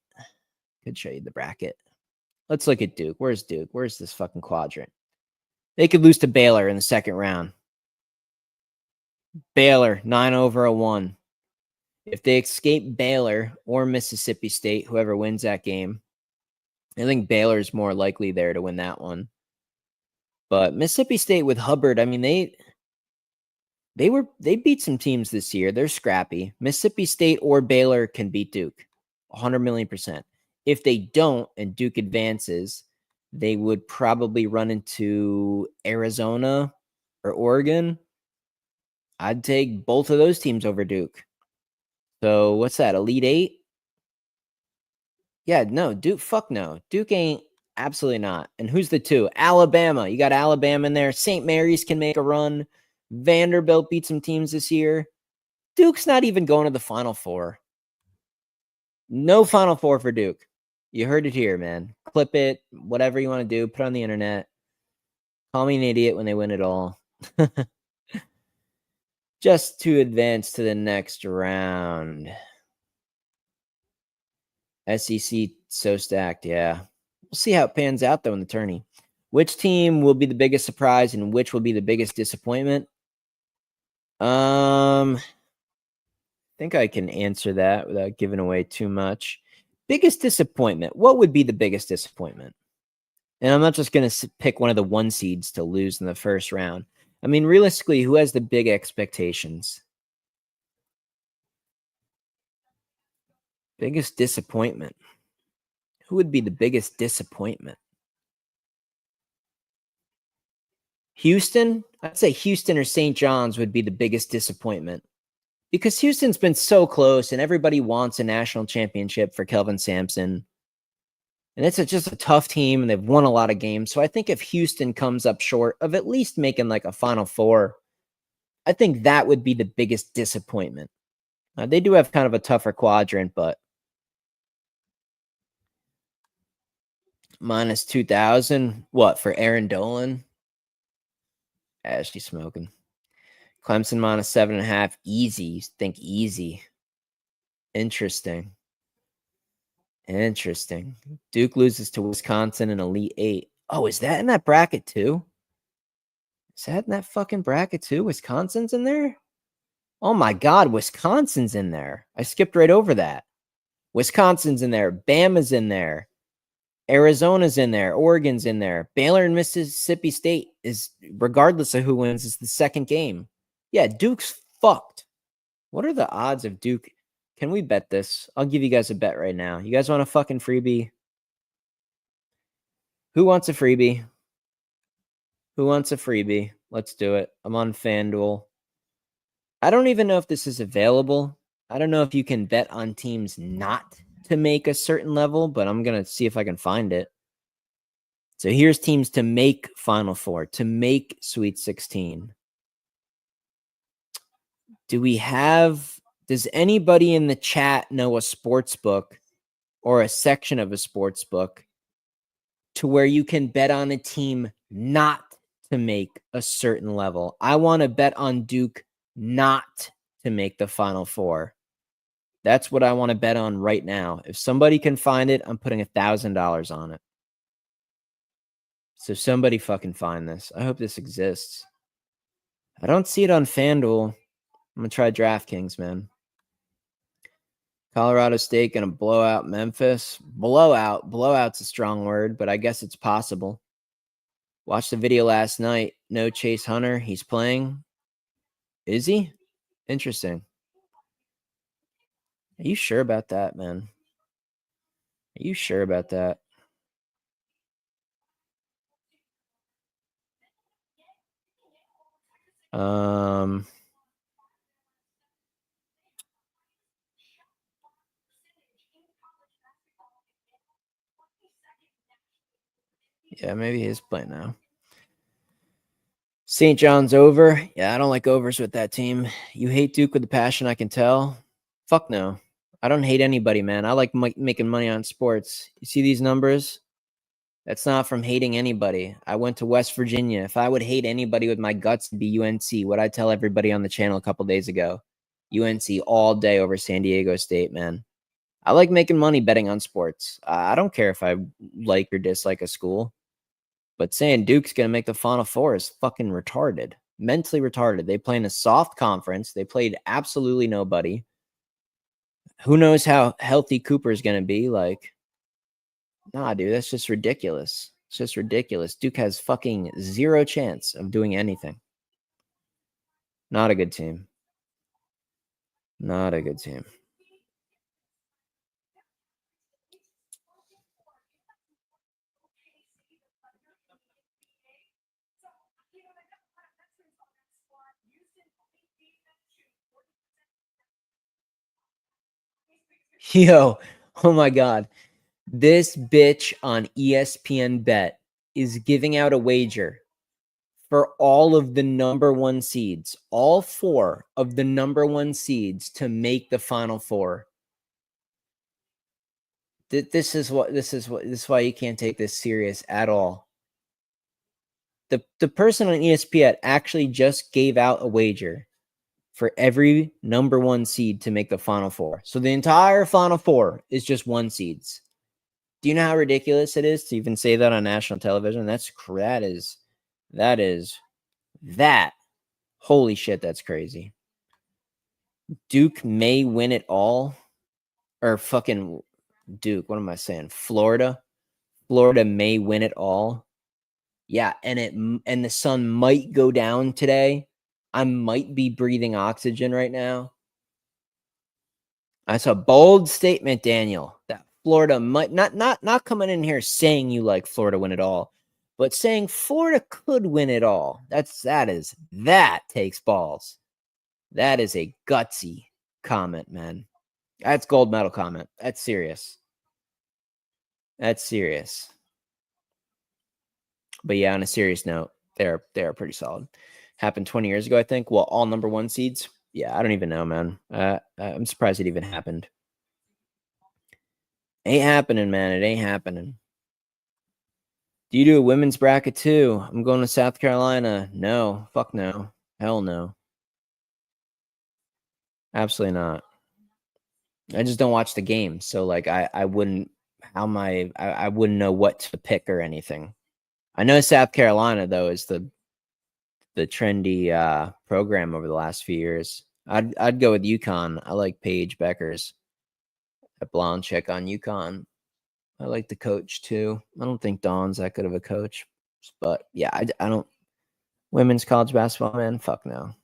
S1: Could show you the bracket. Let's look at Duke. Where's Duke? Where's this fucking quadrant? They could lose to Baylor in the second round. Baylor, 9-1. If they escape Baylor or Mississippi State, whoever wins that game, I think Baylor's more likely there to win that one. But Mississippi State with Hubbard, I mean, they beat some teams this year. They're scrappy. Mississippi State or Baylor can beat Duke 100,000,000%. If they don't and Duke advances, they would probably run into Arizona or Oregon. I'd take both of those teams over Duke. So what's that? Elite 8? Yeah, no, Duke. Fuck no. Duke ain't. Absolutely not. And who's the 2? Alabama. You got Alabama in there. St. Mary's can make a run. Vanderbilt beat some teams this year. Duke's not even going to the Final Four. No Final Four for Duke. You heard it here, man. Clip it. Whatever you want to do. Put it on the internet. Call me an idiot when they win it all. Just to advance to the next round. SEC so stacked, yeah. We'll see how it pans out, though, in the tourney. Which team will be the biggest surprise and which will be the biggest disappointment? I think I can answer that without giving away too much. Biggest disappointment. What would be the biggest disappointment? And I'm not just going to pick one of the 1 seeds to lose in the first round. I mean, realistically, who has the big expectations? Biggest disappointment. Who would be the biggest disappointment? Houston? I'd say Houston or St. John's would be the biggest disappointment. Because Houston's been so close and everybody wants a national championship for Kelvin Sampson. And it's just a tough team and they've won a lot of games. So I think if Houston comes up short of at least making like a Final Four, I think that would be the biggest disappointment. They do have kind of a tougher quadrant, but minus 2,000. What, for Aaron Dolan? She's smoking. Clemson minus 7.5. Easy. Think easy. Interesting. Duke loses to Wisconsin in Elite 8. Oh, is that in that bracket too? Is that in that fucking bracket too? Wisconsin's in there? Oh my God, Wisconsin's in there. I skipped right over that. Wisconsin's in there. Bama's in there. Arizona's in there. Oregon's in there. Baylor and Mississippi State is, regardless of who wins, is the second game. Yeah, Duke's fucked. What are the odds of Duke? Can we bet this? I'll give you guys a bet right now. You guys want a fucking freebie? Who wants a freebie? Let's do it. I'm on FanDuel. I don't even know if this is available. I don't know if you can bet on teams not to make a certain level, but I'm going to see if I can find it. So here's teams to make Final Four, to make Sweet 16. Does anybody in the chat know a sports book or a section of a sports book to where you can bet on a team not to make a certain level? I want to bet on Duke not to make the Final Four. That's what I want to bet on right now. If somebody can find it, I'm putting $1,000 on it. So somebody fucking find this. I hope this exists. I don't see it on FanDuel. I'm going to try DraftKings, man. Colorado State going to blow out Memphis. Blowout's a strong word, but I guess it's possible. Watched the video last night. No Chase Hunter. He's playing. Is he? Interesting. Are you sure about that, man? Are you sure about that? Yeah, maybe he is playing now. St. John's over. Yeah, I don't like overs with that team. You hate Duke with a passion, I can tell. Fuck no. I don't hate anybody, man. I like making money on sports. You see these numbers? That's not from hating anybody. I went to West Virginia. If I would hate anybody with my guts, it'd be UNC. What I tell everybody on the channel a couple days ago. UNC all day over San Diego State, man. I like making money betting on sports. I don't care if I like or dislike a school. But saying Duke's going to make the Final Four is fucking retarded. Mentally retarded. They play in a soft conference. They played absolutely nobody. Who knows how healthy Cooper's going to be? Like, nah, dude, that's just ridiculous. It's just ridiculous. Duke has fucking zero chance of doing anything. Not a good team. Not a good team. Yo, oh my God. This bitch on ESPN Bet is giving out a wager for all of the number 1 seeds, all 4 of the number 1 seeds to make the Final Four. This is why you can't take this serious at all. The person on ESPN actually just gave out a wager for every number 1 seed to make the Final Four. So the entire Final Four is just 1 seeds. Do you know how ridiculous it is to even say that on national television? That. Holy shit, that's crazy. Duke may win it all. Or fucking Duke, what am I saying? Florida may win it all. Yeah, and the sun might go down today. I might be breathing oxygen right now. That's a bold statement, Daniel. That Florida might not coming in here saying you like Florida win it all, but saying Florida could win it all. That takes balls. That is a gutsy comment, man. That's gold medal comment. That's serious. That's serious. But yeah, on a serious note, they're pretty solid. Happened 20 years ago, I think. Well, all number 1 seeds. Yeah, I don't even know, man. I'm surprised it even happened. Ain't happening, man. It ain't happening. Do you do a women's bracket too? I'm going to South Carolina. No. Fuck no. Hell no. Absolutely not. I just don't watch the game. So like I wouldn't I wouldn't know what to pick or anything. I know South Carolina though is the trendy program over the last few years. I'd go with UConn. I like Paige Beckers at Blonchek on UConn. I like the coach too. I don't think Dawn's that good of a coach, but yeah, I don't. Women's college basketball, man, fuck no.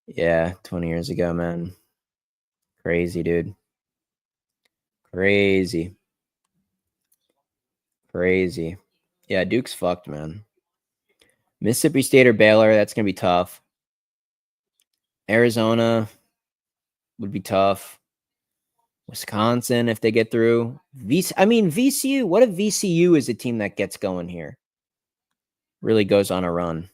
S1: Yeah, 20 years ago, man. Crazy, dude. Crazy. Yeah, Duke's fucked, man. Mississippi State or Baylor, that's gonna be tough. Arizona would be tough. Wisconsin, if they get through. VCU. What if VCU is a team that gets going here? Really goes on a run.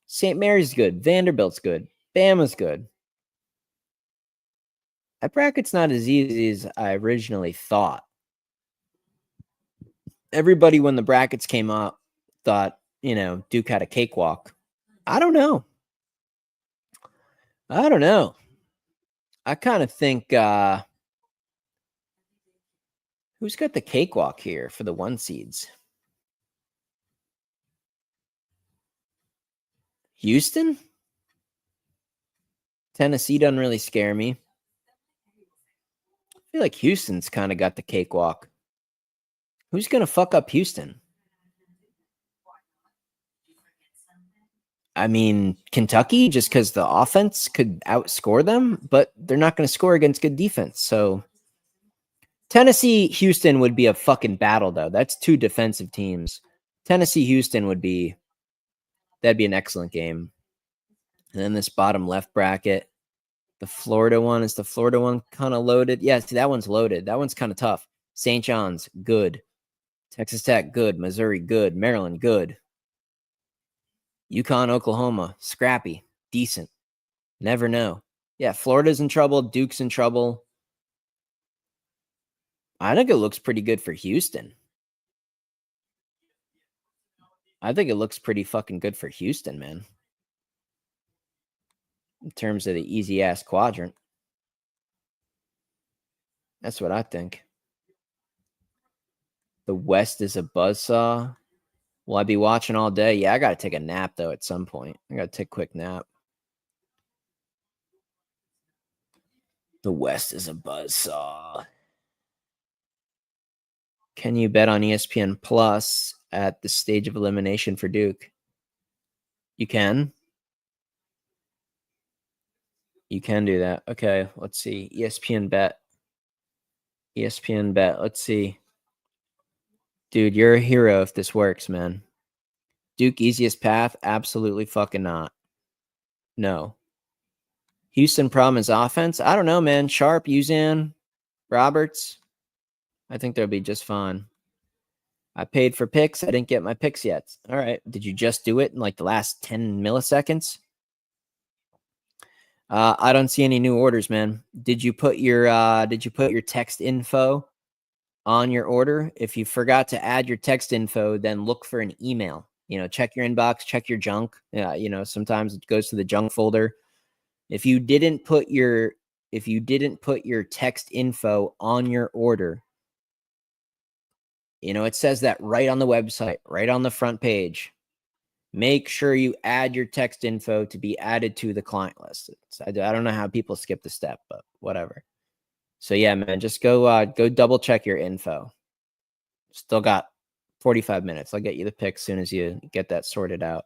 S1: St. Mary's good. Vanderbilt's good. Bama's good. That bracket's not as easy as I originally thought. Everybody, when the brackets came up, thought, Duke had a cakewalk. I don't know. I kind of think who's got the cakewalk here for the 1 seeds? Houston? Tennessee doesn't really scare me. I feel like Houston's kind of got the cakewalk. Who's going to fuck up Houston? I mean, Kentucky, just because the offense could outscore them, but they're not going to score against good defense. So Tennessee, Houston would be a fucking battle, though. That's 2 defensive teams. Tennessee, Houston that'd be an excellent game. And then this bottom left bracket, the Florida one, is the Florida one kind of loaded? Yeah, see, that one's loaded. That one's kind of tough. St. John's, good. Texas Tech, good. Missouri, good. Maryland, good. UConn, Oklahoma, scrappy, decent. Never know. Yeah, Florida's in trouble. Duke's in trouble. I think it looks pretty good for Houston. I think it looks pretty fucking good for Houston, man. In terms of the easy-ass quadrant. That's what I think. The West is a buzzsaw. Will I be watching all day? Yeah, I got to take a nap, though, at some point. I got to take a quick nap. The West is a buzzsaw. Can you bet on ESPN Plus at the stage of elimination for Duke? You can. You can do that. Okay, let's see. ESPN bet. Let's see. Dude, you're a hero if this works, man. Duke, easiest path? Absolutely fucking not. No. Houston problem is offense? I don't know, man. Sharp, Uzan, Roberts. I think they'll be just fine. I paid for picks. I didn't get my picks yet. All right. Did you just do it in like the last 10 milliseconds? I don't see any new orders, man. Did you put your text info on your order? If you forgot to add your text info, then look for an email. Check your inbox, check your junk. Sometimes it goes to the junk folder. If you didn't put your if you didn't put your text info on your order, it says that right on the website, right on the front page. Make sure you add your text info to be added to the client list. I don't know how people skip the step, but whatever. So yeah, man, just go double check your info. Still got 45 minutes. I'll get you the pick as soon as you get that sorted out.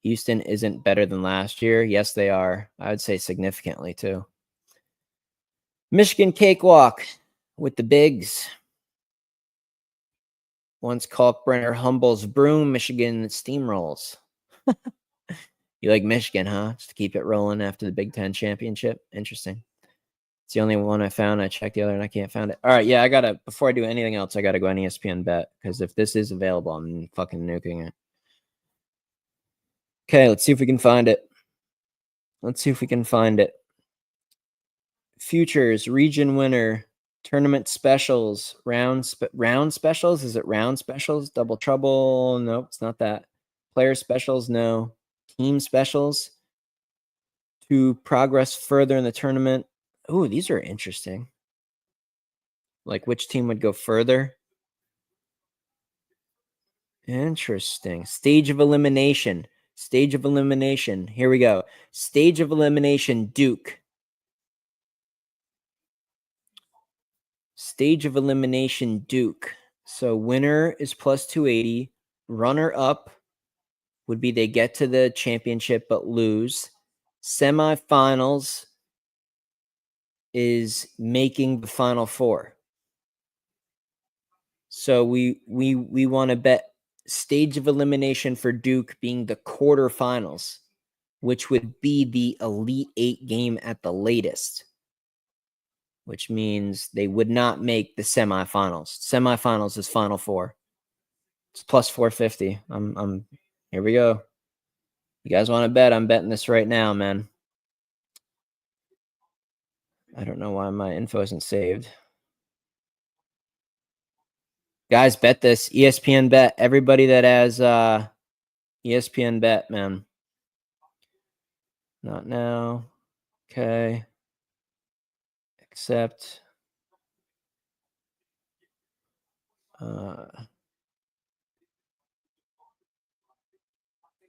S1: Houston isn't better than last year. Yes, they are. I would say significantly too. Michigan cakewalk with the bigs. Once Kalkbrenner humbles Broom, Michigan steamrolls. You like Michigan, huh? Just to keep it rolling after the Big Ten championship. Interesting. It's the only one I found. I checked the other and I can't find it. All right, yeah, before I do anything else, I gotta go on ESPN Bet, because if this is available, I'm fucking nuking it. Okay, let's see if we can find it. Futures, region winner, tournament specials, round specials. Is it round specials? Double trouble? Nope, it's not that. Player specials? No. Team specials to progress further in the tournament. Ooh, these are interesting. Like which team would go further? Interesting. Stage of elimination. Here we go. Stage of elimination, Duke. Stage of elimination, Duke. So winner is plus 280. Runner up would be they get to the championship but lose. Semifinals is making the Final Four. So we want to bet stage of elimination for Duke being the quarterfinals, which would be the Elite Eight game at the latest, which means they would not make the semifinals. Semifinals is Final Four. It's plus 450. I'm here we go. You guys want to bet? I'm betting this right now, man. I don't know why my info isn't saved. Guys, bet this. ESPN Bet. Everybody that has ESPN Bet, man. Not now. Okay. Accept.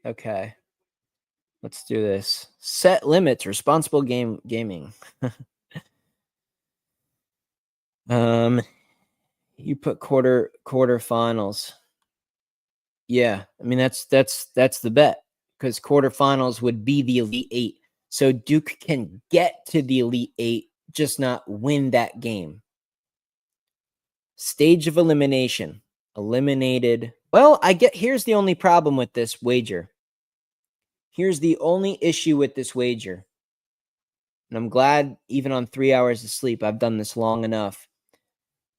S1: Okay. Let's do this. Set limits. Responsible gaming. You put quarterfinals. Yeah, I mean that's the bet, because quarterfinals would be the Elite Eight. So Duke can get to the Elite Eight, just not win that game. Stage of elimination. Eliminated. Well, here's the only problem with this wager. Here's the only issue with this wager. And I'm glad even on 3 hours of sleep, I've done this long enough.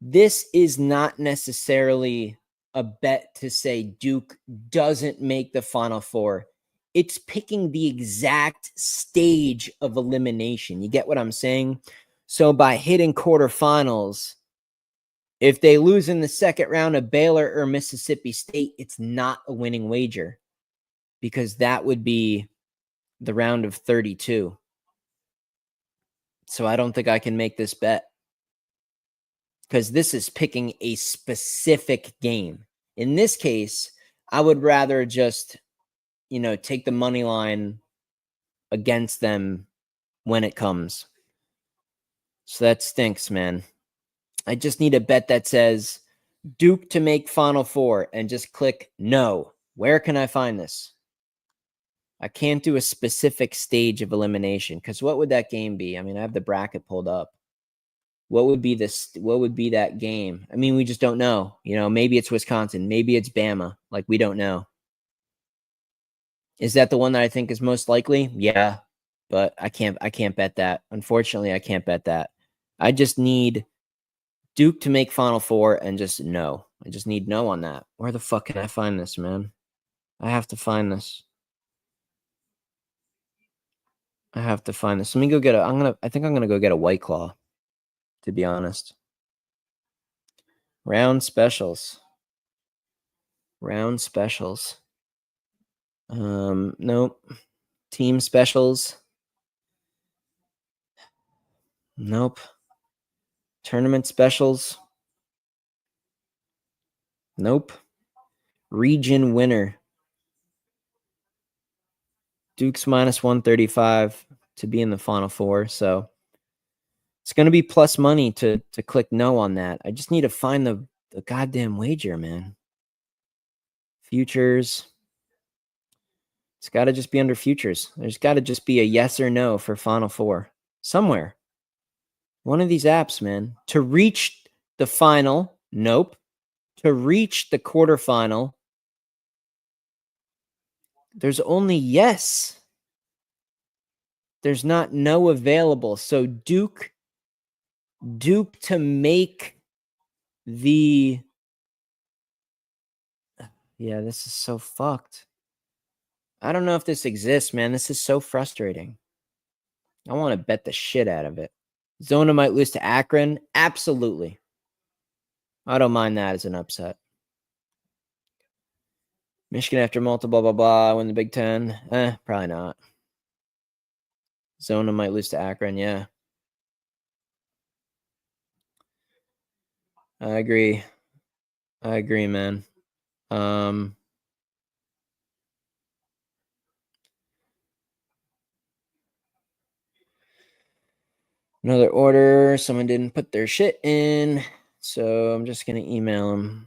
S1: This is not necessarily a bet to say Duke doesn't make the Final Four. It's picking the exact stage of elimination. You get what I'm saying? So by hitting quarterfinals, if they lose in the second round of Baylor or Mississippi State, it's not a winning wager, because that would be the round of 32. So I don't think I can make this bet, because this is picking a specific game. In this case, I would rather just, take the money line against them when it comes. So that stinks, man. I just need a bet that says Duke to make Final Four and just click no. Where can I find this? I can't do a specific stage of elimination, because what would that game be? I mean, I have the bracket pulled up. What would be that game? I mean, we just don't know. Maybe it's Wisconsin, maybe it's Bama. Like, we don't know. Is that the one that I think is most likely? Yeah, but I can't bet that. Unfortunately, I can't bet that. I just need Duke to make Final Four and just no. I just need no on that. Where the fuck can I find this, man? I have to find this. Let me go get I think I'm gonna go get a White Claw, to be honest. Round specials. Nope. Team specials. Nope. Tournament specials. Nope. Region winner. Duke's minus 135 to be in the Final Four. So it's going to be plus money to click no on that. I just need to find the goddamn wager, man. Futures. It's got to just be under futures. There's got to just be a yes or no for Final Four somewhere. One of these apps, man. To reach the final, nope. To reach the quarterfinal, there's only yes. There's not no available. So Duke to make the... Yeah, this is so fucked. I don't know if this exists, man. This is so frustrating. I want to bet the shit out of it. Zona might lose to Akron. Absolutely. I don't mind that as an upset. Michigan after multiple, blah, blah, blah, win the Big Ten. Probably not. Zona might lose to Akron, yeah. I agree, man. Another order. Someone didn't put their shit in, so I'm just going to email them.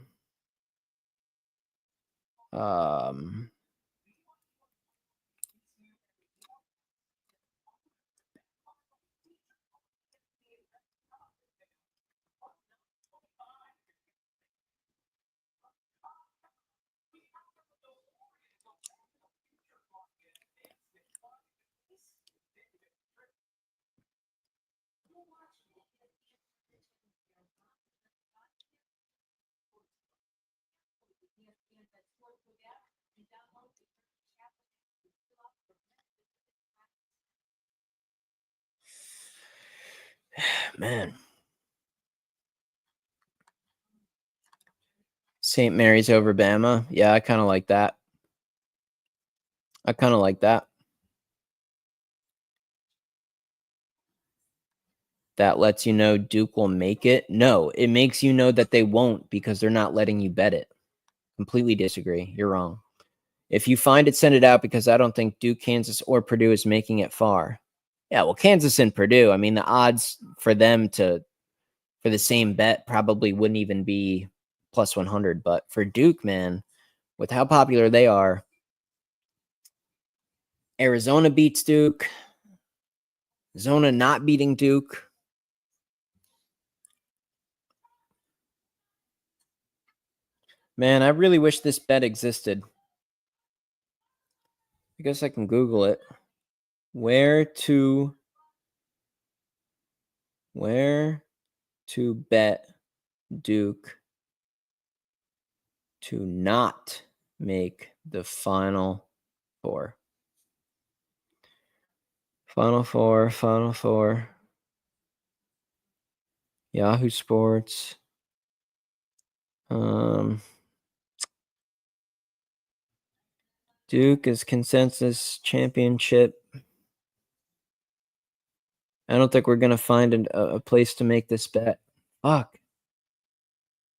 S1: Man. St. Mary's over Bama. Yeah, I kind of like that. That lets you know Duke will make it. No, it makes you know that they won't because they're not letting you bet it. Completely disagree. You're wrong. If you find it, send it out because I don't think Duke, Kansas, or Purdue is making it far. Yeah, well, Kansas and Purdue, I mean, the odds for them for the same bet probably wouldn't even be plus 100. But for Duke, man, with how popular they are, Arizona beats Duke. Zona not beating Duke. Man, I really wish this bet existed. I guess I can Google it. Where to bet Duke to not make the Final Four. Final Four. Yahoo Sports. Duke is consensus championship. I don't think we're going to find a place to make this bet. Fuck.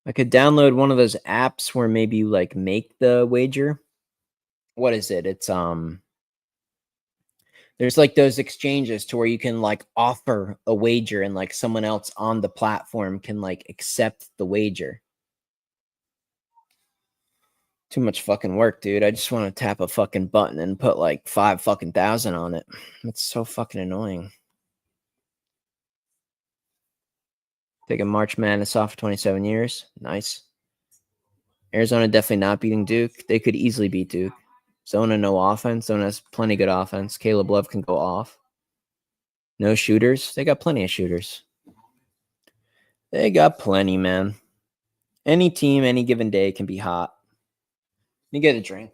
S1: I could download one of those apps where maybe you like make the wager. What is it? It's there's like those exchanges to where you can like offer a wager and like someone else on the platform can like accept the wager. Too much fucking work, dude. I just want to tap a fucking button and put like 5,000 on it. It's so fucking annoying. Taking March Madness off for 27 years. Nice. Arizona definitely not beating Duke. They could easily beat Duke. Zona no offense. Zona has plenty good offense. Caleb Love can go off. No shooters. They got plenty of shooters. They got plenty, man. Any team, any given day can be hot. Let me get a drink.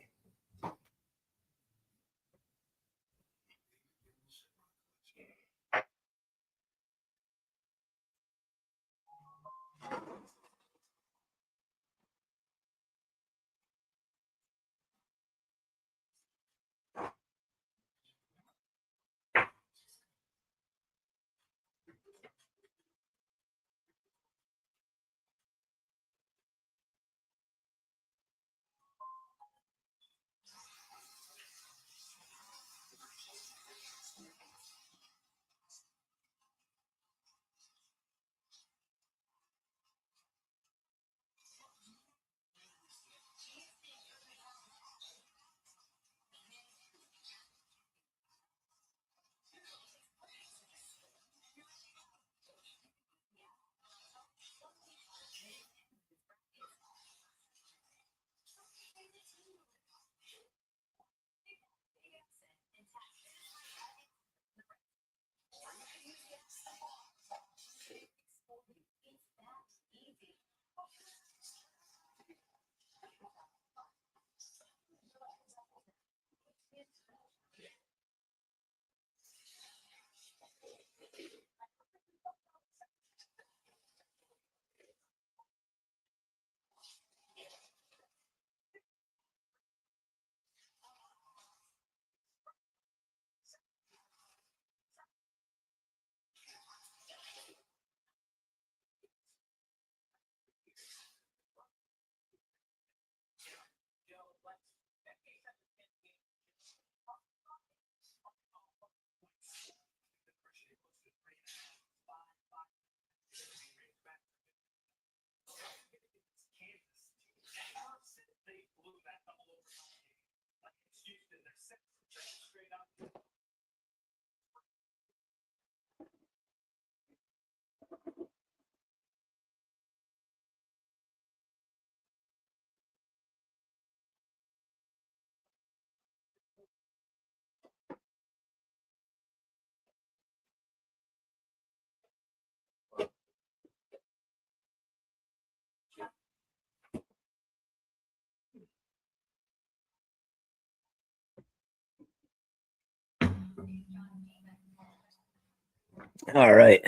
S1: All right.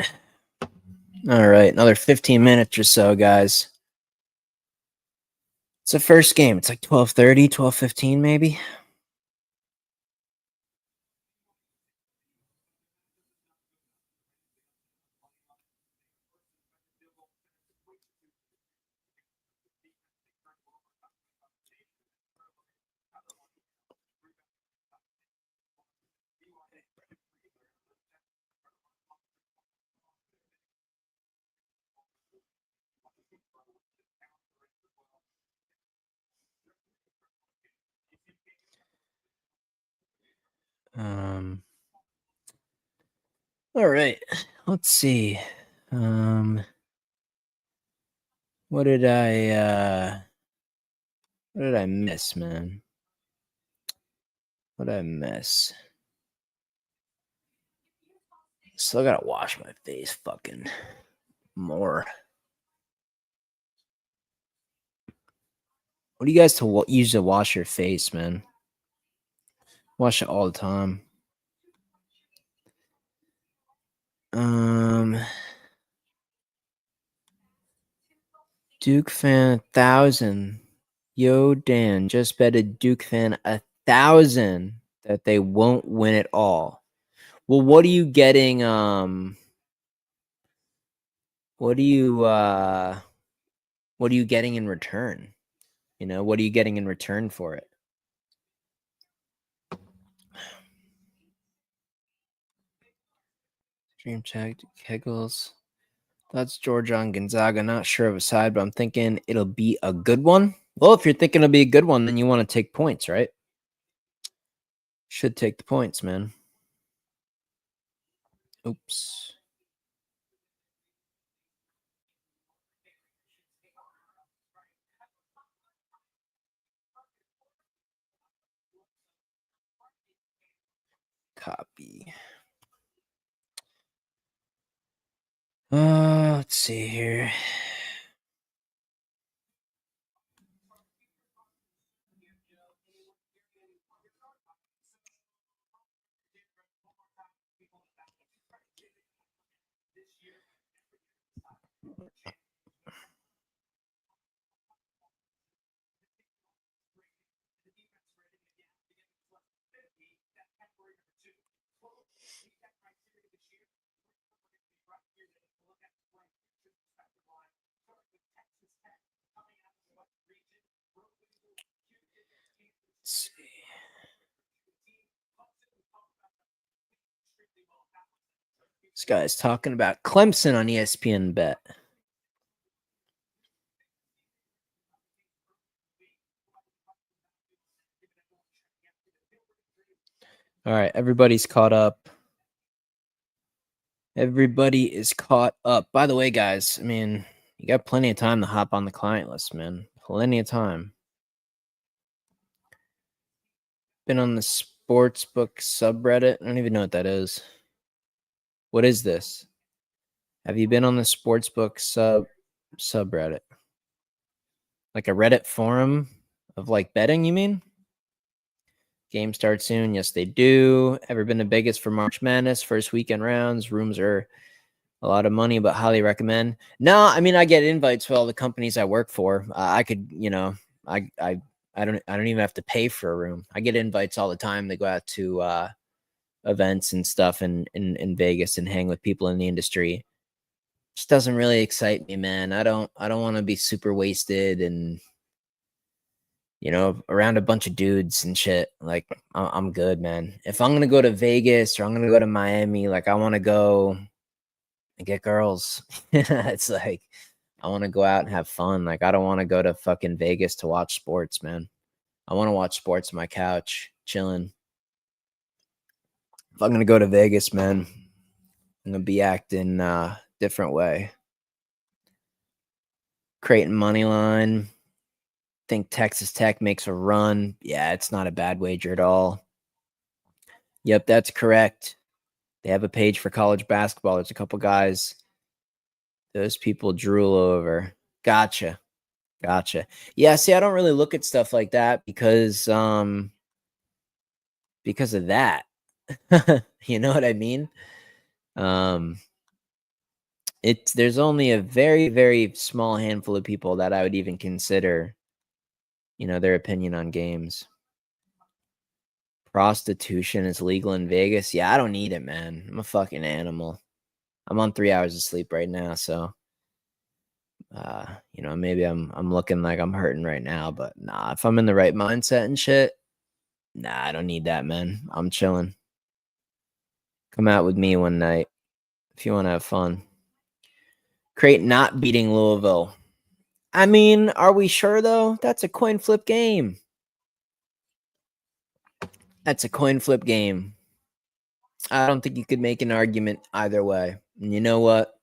S1: All right. Another 15 minutes or so, guys. It's the first game. It's like 12:30, 12:15 maybe. All right. Let's see. What did I miss, man? What did I miss? Still gotta wash my face fucking more. What do you guys use to wash your face, man? Wash it all the time. Duke fan 1,000. Yo, Dan, just betted Duke fan 1,000 that they won't win it all. Well, what are you getting? What are you getting in return? You know, what are you getting in return for it? Dream checked Kegels. That's Georgia on Gonzaga. Not sure of a side, but I'm thinking it'll be a good one. Well, if you're thinking it'll be a good one, then you want to take points, right? Should take the points, man. Oops. Copy. Let's see here. Let's see. This guy's talking about Clemson on ESPN Bet. All right, everybody's caught up. Everybody is caught up. By the way, guys, I mean, you got plenty of time to hop on the client list, man. Plenty of time. Been on the sportsbook subreddit. I don't even know what that is. What is this? Have you been on the sportsbook subreddit? Like a Reddit forum of like betting, you mean? Game starts soon. Yes, they do. Ever been to Vegas for March Madness? First weekend rounds. Rooms are a lot of money, but highly recommend. No, I mean, I get invites for all the companies I work for. I could, you know, I don't even have to pay for a room. I get invites all the time. They go out to events and stuff in Vegas and hang with people in the industry. Just doesn't really excite me, man. I don't want to be super wasted and, you know, around a bunch of dudes and shit. Like, I'm good, man. If I'm gonna go to Vegas or I'm gonna go to Miami, like, I want to go and get girls. It's like, I want to go out and have fun. Like, I don't want to go to fucking Vegas to watch sports, man. I want to watch sports on my couch, chilling. If I'm going to go to Vegas, man, I'm going to be acting different way. Creighton money line. Think Texas Tech makes a run. Yeah, it's not a bad wager at all. Yep, that's correct. They have a page for college basketball. There's a couple guys those people drool over. Gotcha. Yeah, see, I don't really look at stuff like that because of that. You know what I mean? There's only a very, very small handful of people that I would even consider, their opinion on games. Prostitution is legal in Vegas. Yeah, I don't need it, man. I'm a fucking animal. I'm on 3 hours of sleep right now, so maybe I'm looking like I'm hurting right now, but nah, if I'm in the right mindset and shit, nah, I don't need that, man. I'm chilling. Come out with me one night if you want to have fun. Creighton not beating Louisville. I mean, are we sure though? That's a coin flip game. That's a coin flip game. I don't think you could make an argument either way. And you know what?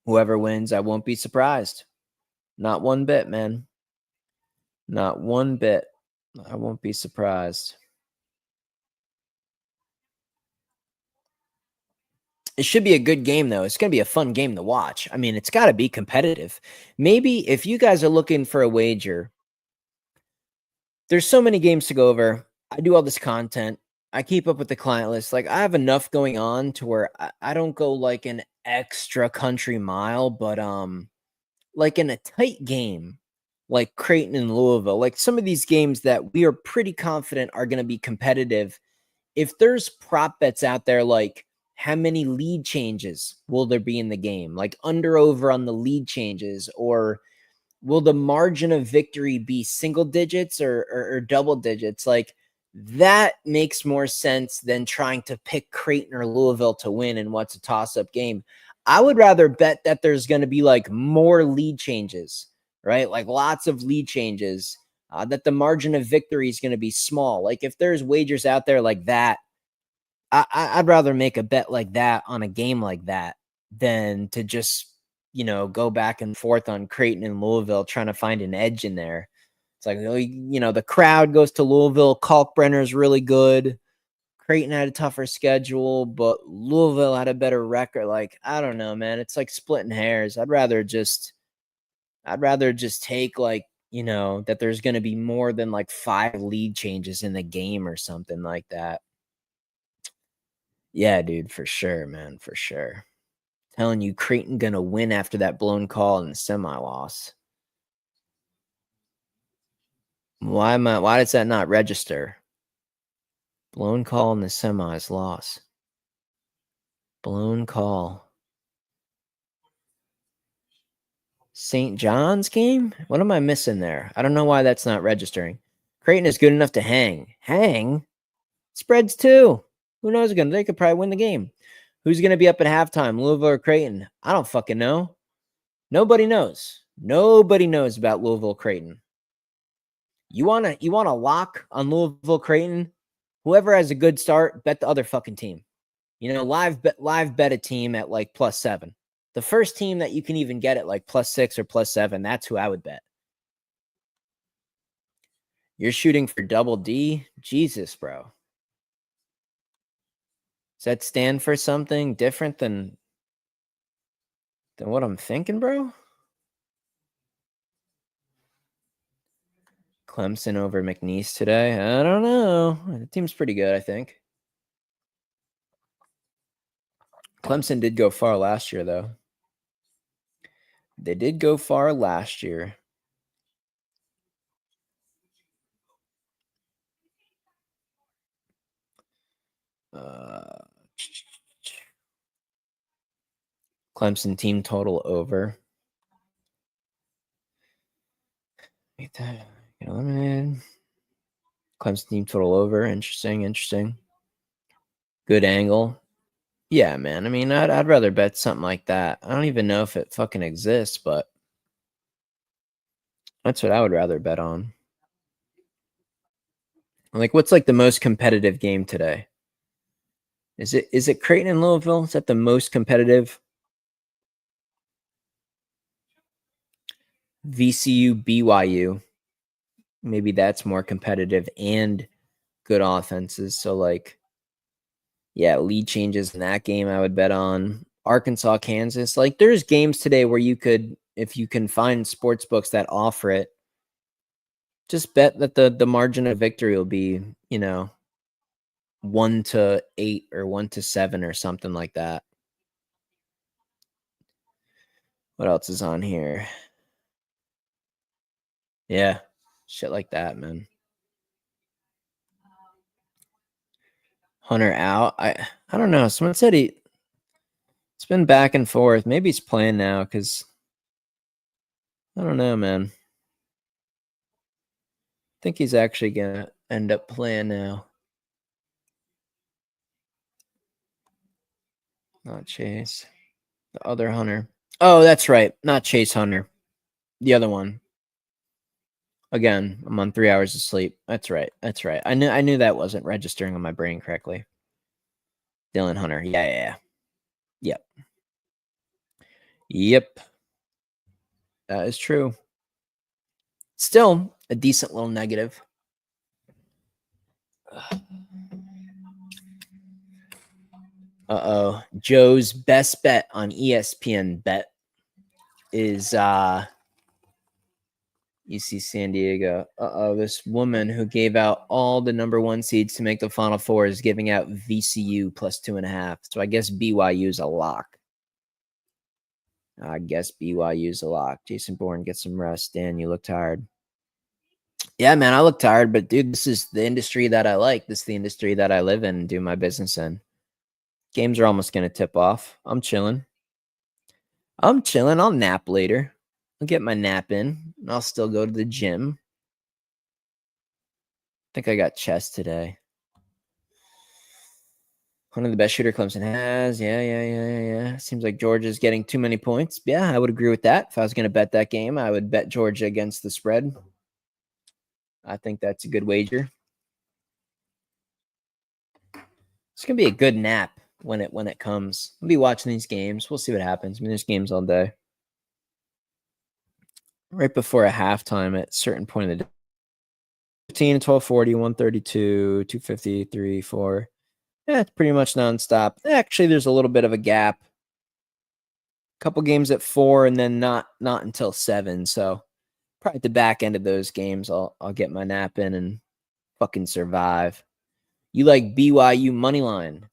S1: Whoever wins, I won't be surprised. Not one bit, man. Not one bit. I won't be surprised. It should be a good game, though. It's going to be a fun game to watch. I mean, it's got to be competitive. Maybe if you guys are looking for a wager, there's so many games to go over. I do all this content. I keep up with the client list. Like, I have enough going on to where I don't go like an extra country mile, but like in a tight game, like Creighton and Louisville, like some of these games that we are pretty confident are going to be competitive. If there's prop bets out there, like how many lead changes will there be in the game, like under over on the lead changes, or will the margin of victory be single digits or double digits? Like that makes more sense than trying to pick Creighton or Louisville to win in what's a toss-up game. I would rather bet that there's going to be like more lead changes, right? Like lots of lead changes, that the margin of victory is going to be small. Like if there's wagers out there like that, I'd rather make a bet like that on a game like that than to just, go back and forth on Creighton and Louisville trying to find an edge in there. It's like, the crowd goes to Louisville. Kalkbrenner's really good. Creighton had a tougher schedule, but Louisville had a better record. Like, I don't know, man. It's like splitting hairs. I'd rather just take like, that there's going to be more than like 5 lead changes in the game or something like that. Yeah, dude, for sure, man, for sure. Telling you, Creighton gonna win after that blown call and semi-loss. Why does that not register? Blown call in the semis, loss. Blown call. St. John's game? What am I missing there? I don't know why that's not registering. Creighton is good enough to hang. Hang? Spreads too. Who knows again? They could probably win the game. Who's going to be up at halftime, Louisville or Creighton? I don't fucking know. Nobody knows. Nobody knows about Louisville Creighton. You wanna lock on Louisville Creighton? Whoever has a good start, bet the other fucking team. Live bet a team at like +7. The first team that you can even get at like +6 or +7, that's who I would bet. You're shooting for double D? Jesus, bro. Does that stand for something different than what I'm thinking, bro? Clemson over McNeese today? I don't know. The team's pretty good, I think. Clemson did go far last year, though. They did go far last year. Clemson team total over. Get that eliminated. Clemson team total over. Interesting. Good angle. Yeah, man. I mean, I'd rather bet something like that. I don't even know if it fucking exists, but that's what I would rather bet on. Like, what's like the most competitive game today? Is it Creighton and Louisville? Is that the most competitive? VCU, BYU. Maybe that's more competitive and good offenses. So like, yeah, lead changes in that game I would bet on. Arkansas, Kansas. Like there's games today where you could, if you can find sports books that offer it, just bet that the margin of victory will be, 1-8 or 1-7 or something like that. What else is on here? Yeah, shit like that, man. Hunter out. I don't know. Someone said it's been back and forth. Maybe he's playing now because I don't know, man. I think he's actually gonna end up playing now. Not Chase. The other Hunter. Oh, that's right. Not Chase Hunter. The other one. Again, I'm on 3 hours of sleep. That's right. That's right. I knew that wasn't registering on my brain correctly. Dylan Hunter. Yeah. Yep. Yep. That is true. Still a decent little negative. Uh-oh. Joe's best bet on ESPN bet is UC San Diego. Uh-oh. This woman who gave out all the number 1 seeds to make the Final Four is giving out VCU plus 2.5. So I guess BYU is a lock. Jason Bourne, get some rest. Dan, you look tired. Yeah, man, I look tired, but dude, this is the industry that I like. This is the industry that I live in and do my business in. Games are almost going to tip off. I'm chilling. I'll nap later. I'll get my nap in. And I'll still go to the gym. I think I got chess today. One of the best shooter Clemson has. Yeah. Seems like Georgia's getting too many points. Yeah, I would agree with that. If I was going to bet that game, I would bet Georgia against the spread. I think that's a good wager. It's going to be a good nap when it comes. I'll be watching these games. We'll see what happens. I mean, there's games all day. Right before a halftime at a certain point in the day. 15, 1240, 132, 250, 3, 4. Yeah, it's pretty much nonstop. Actually, there's a little bit of a gap. Couple games at 4 and then not until 7. So probably at the back end of those games, I'll get my nap in and fucking survive. You like BYU money line?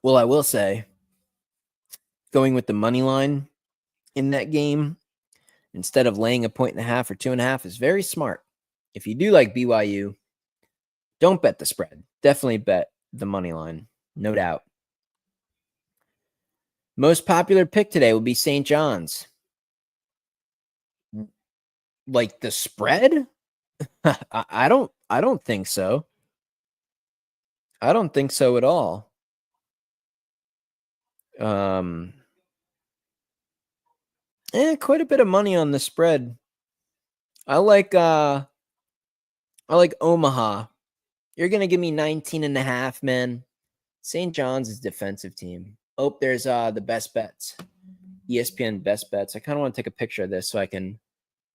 S1: Well, I will say, going with the money line in that game instead of laying 1.5 or 2.5 is very smart. If you do like BYU, don't bet the spread. Definitely bet the money line, no doubt. Most popular pick today will be St. John's. Like the spread? I don't think so. I don't think so at all. Quite a bit of money on the spread. I like Omaha. You're gonna give me 19.5, man. St. John's is defensive team. Oh, there's the best bets. ESPN best bets. I kind of want to take a picture of this so I can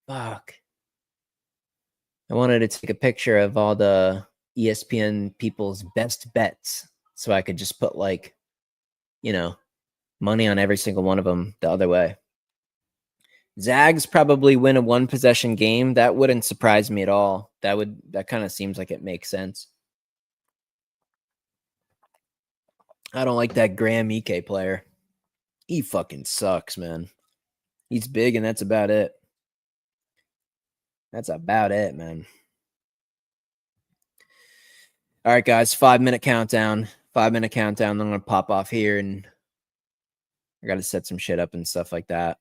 S1: fuck. I wanted to take a picture of all the ESPN people's best bets so I could just put like, money on every single one of them the other way. Zags probably win a 1-possession game. That wouldn't surprise me at all. That kind of seems like it makes sense. I don't like that Graham Ike player. He fucking sucks, man. He's big and that's about it. That's about it, man. All right, guys, 5-minute countdown. 5-minute countdown. I'm going to pop off here and I got to set some shit up and stuff like that.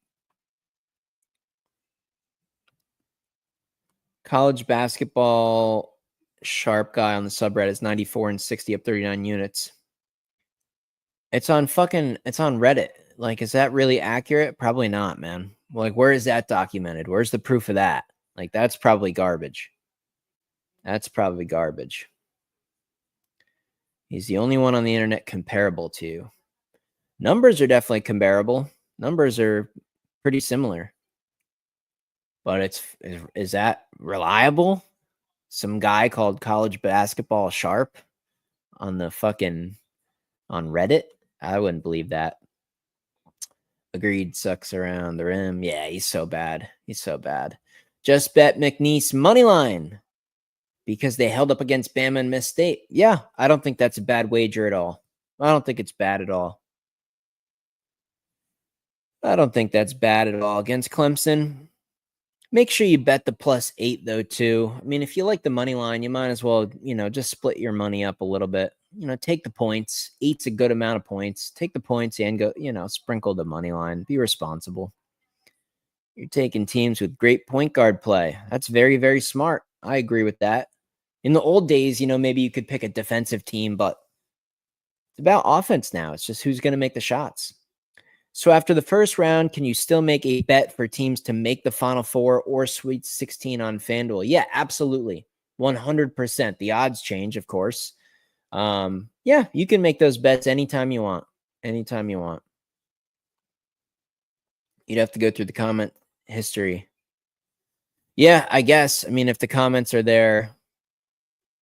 S1: College basketball sharp guy on the subreddit is 94 and 60 up 39 units. It's on Reddit. Like, is that really accurate? Probably not, man. Like, where is that documented? Where's the proof of that? Like, that's probably garbage. He's the only one on the internet comparable to. Numbers are definitely comparable. Numbers are pretty similar. But is that reliable? Some guy called College Basketball Sharp on Reddit? I wouldn't believe that. Agreed, sucks around the rim. Yeah, he's so bad. He's so bad. Just bet McNeese money line because they held up against Bama and Miss State. Yeah, I don't think that's a bad wager at all. I don't think it's bad at all. I don't think that's bad at all against Clemson. Make sure you bet the +8 though too. I mean, if you like the money line, you might as well, just split your money up a little bit. Take the points. 8's a good amount of points. Take the points and go, sprinkle the money line. Be responsible. You're taking teams with great point guard play. That's very, very smart. I agree with that. In the old days, maybe you could pick a defensive team, but it's about offense now. It's just who's going to make the shots. So after the first round, can you still make a bet for teams to make the Final Four or Sweet 16 on FanDuel? Yeah, absolutely. 100%. The odds change, of course. Yeah, you can make those bets anytime you want. Anytime you want. You'd have to go through the comment history. Yeah, I guess. I mean, if the comments are there,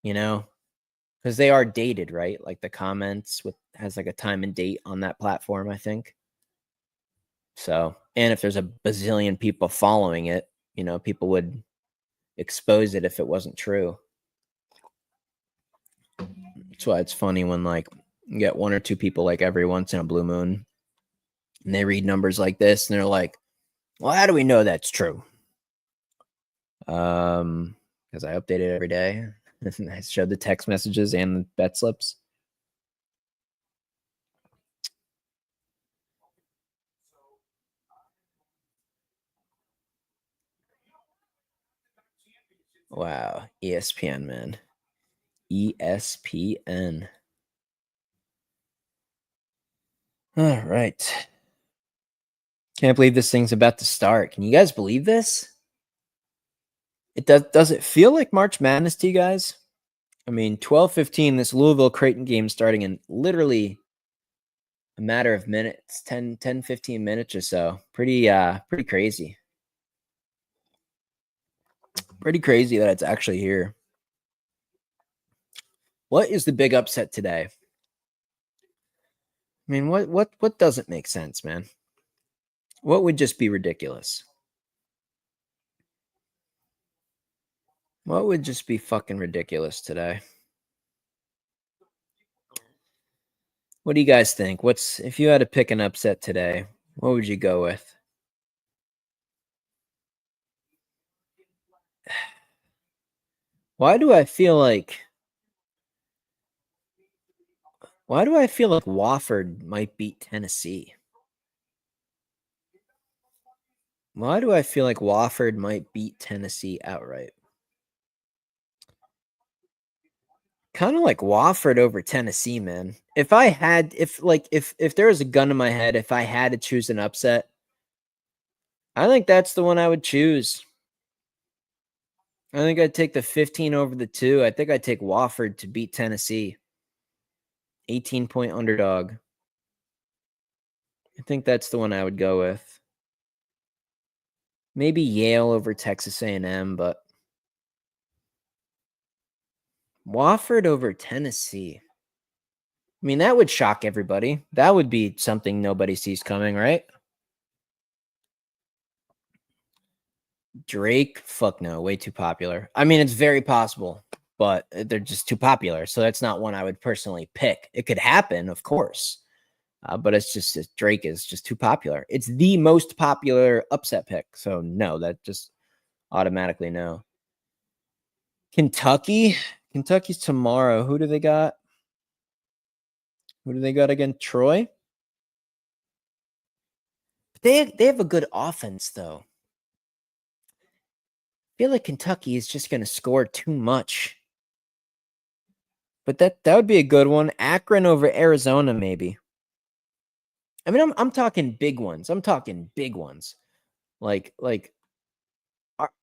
S1: because they are dated, right? Like the comments has like a time and date on that platform, I think. So, and if there's a bazillion people following it, people would expose it if it wasn't true. That's why it's funny when you get one or two people every once in a blue moon and they read numbers like this and they're like, well, how do we know that's true? Because I update it every day. I showed the text messages and the bet slips. Wow. ESPN, man. ESPN. All right. Can't believe this thing's about to start. Can you guys believe this? Does it feel like March Madness to you guys? I mean, 12:15, this Louisville Creighton game starting in literally a matter of minutes, 10, 15 minutes or so. Pretty crazy. Pretty crazy that it's actually here. What is the big upset today? I mean, what doesn't make sense, man? What would just be ridiculous? What would just be fucking ridiculous today? What do you guys think? If you had to pick an upset today, what would you go with? Why do I feel like Wofford might beat Tennessee? Why do I feel like Wofford might beat Tennessee outright? Kind of like Wofford over Tennessee, man. If there was a gun in my head, if I had to choose an upset, I think that's the one I would choose. I think I'd take the 15 over the 2. I think I'd take Wofford to beat Tennessee. 18-point underdog. I think that's the one I would go with. Maybe Yale over Texas A&M, but Wofford over Tennessee. I mean, that would shock everybody. That would be something nobody sees coming, right? Drake? Fuck no. Way too popular. I mean, it's very possible, but they're just too popular. So that's not one I would personally pick. It could happen, of course. But it's just Drake is just too popular. It's the most popular upset pick. So no, that just automatically no. Kentucky's tomorrow. Who do they got? Who do they got against Troy? They have a good offense though. I feel like Kentucky is just going to score too much. But that would be a good one. Akron over Arizona, maybe. I mean, I'm talking big ones. I'm talking big ones. Like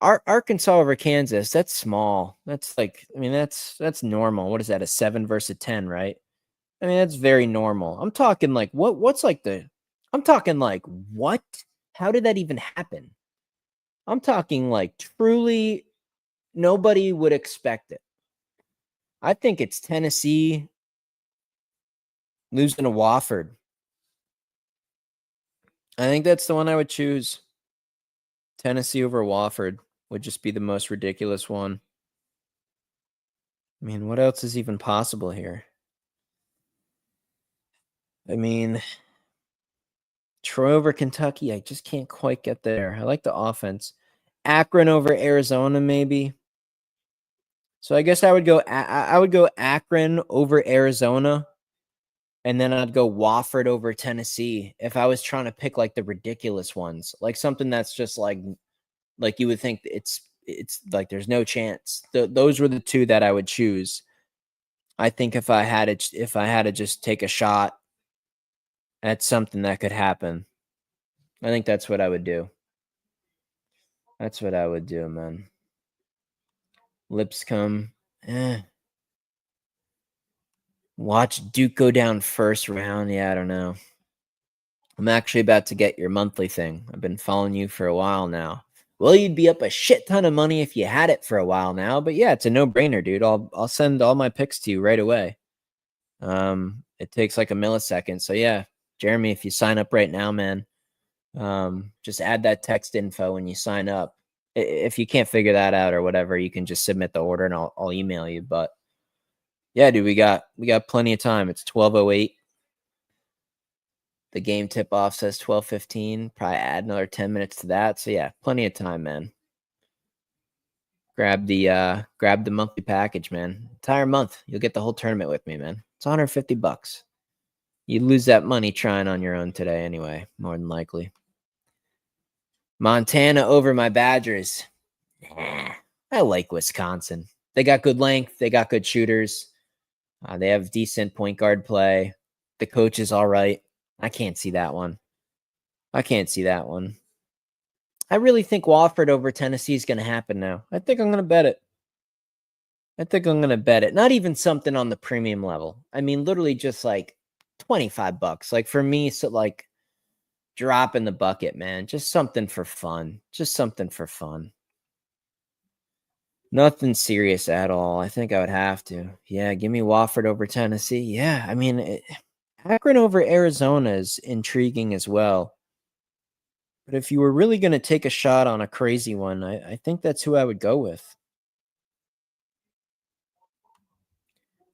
S1: Arkansas over Kansas. That's small. That's that's normal. What is that? A 7 versus a 10, right? I mean, that's very normal. I'm talking like what's like I'm talking like what? How did that even happen? I'm talking like truly nobody would expect it. I think it's Tennessee losing to Wofford. I think that's the one I would choose. Tennessee over Wofford would just be the most ridiculous one. I mean, what else is even possible here? I mean, Troy over Kentucky, I just can't quite get there. I like the offense. Akron over Arizona, maybe. So I guess I would go Akron over Arizona, and then I'd go Wofford over Tennessee if I was trying to pick like the ridiculous ones, like something that's just like you would think it's like there's no chance. Those were the two that I would choose. I think if I had to just take a shot at something that could happen, I think that's what I would do. That's what I would do, man. Lipscomb. Watch Duke go down first round. Yeah, I don't know. I'm actually about to get your monthly thing. I've been following you for a while now. Well, you'd be up a shit ton of money if you had it for a while now. But yeah, it's a no-brainer, dude. I'll send all my picks to you right away. It takes like a millisecond. So yeah, Jeremy, if you sign up right now, man, just add that text info when you sign up. If you can't figure that out or whatever, you can just submit the order and I'll email you. But yeah, dude, we got plenty of time. It's 12:08. The game tip off says 12:15. Probably add another 10 minutes to that. So yeah, plenty of time, man. Grab the monthly package, man. Entire month. You'll get the whole tournament with me, man. It's $150. You lose that money trying on your own today anyway, more than likely. Montana over my Badgers. Nah, I like Wisconsin. They got good length. They got good shooters. They have decent point guard play. The coach is all right. I can't see that one. I really think Wofford over Tennessee is going to happen now. I think I'm going to bet it. Not even something on the premium level. I mean, literally just like $25. Like for me, so like drop in the bucket, man. Just something for fun. Nothing serious at all. I think I would have to. Yeah, give me Wofford over Tennessee. Yeah, I mean, Akron over Arizona is intriguing as well. But if you were really going to take a shot on a crazy one, I think that's who I would go with.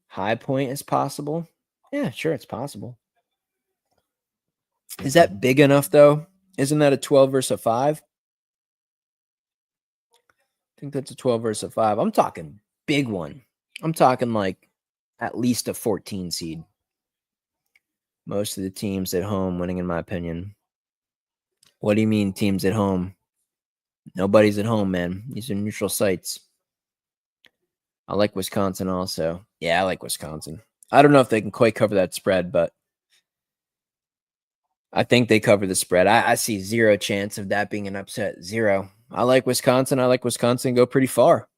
S1: High Point is possible. Yeah, sure, it's possible. Is that big enough, though? Isn't that a 12 versus a 5? I think that's a 12 versus a 5. I'm talking big one. I'm talking like at least a 14 seed. Most of the teams at home winning, in my opinion. What do you mean teams at home? Nobody's at home, man. These are neutral sites. I like Wisconsin also. Yeah, I like Wisconsin. I don't know if they can quite cover that spread, but I think they cover the spread. I see zero chance of that being an upset. Zero. I like Wisconsin. Go pretty far.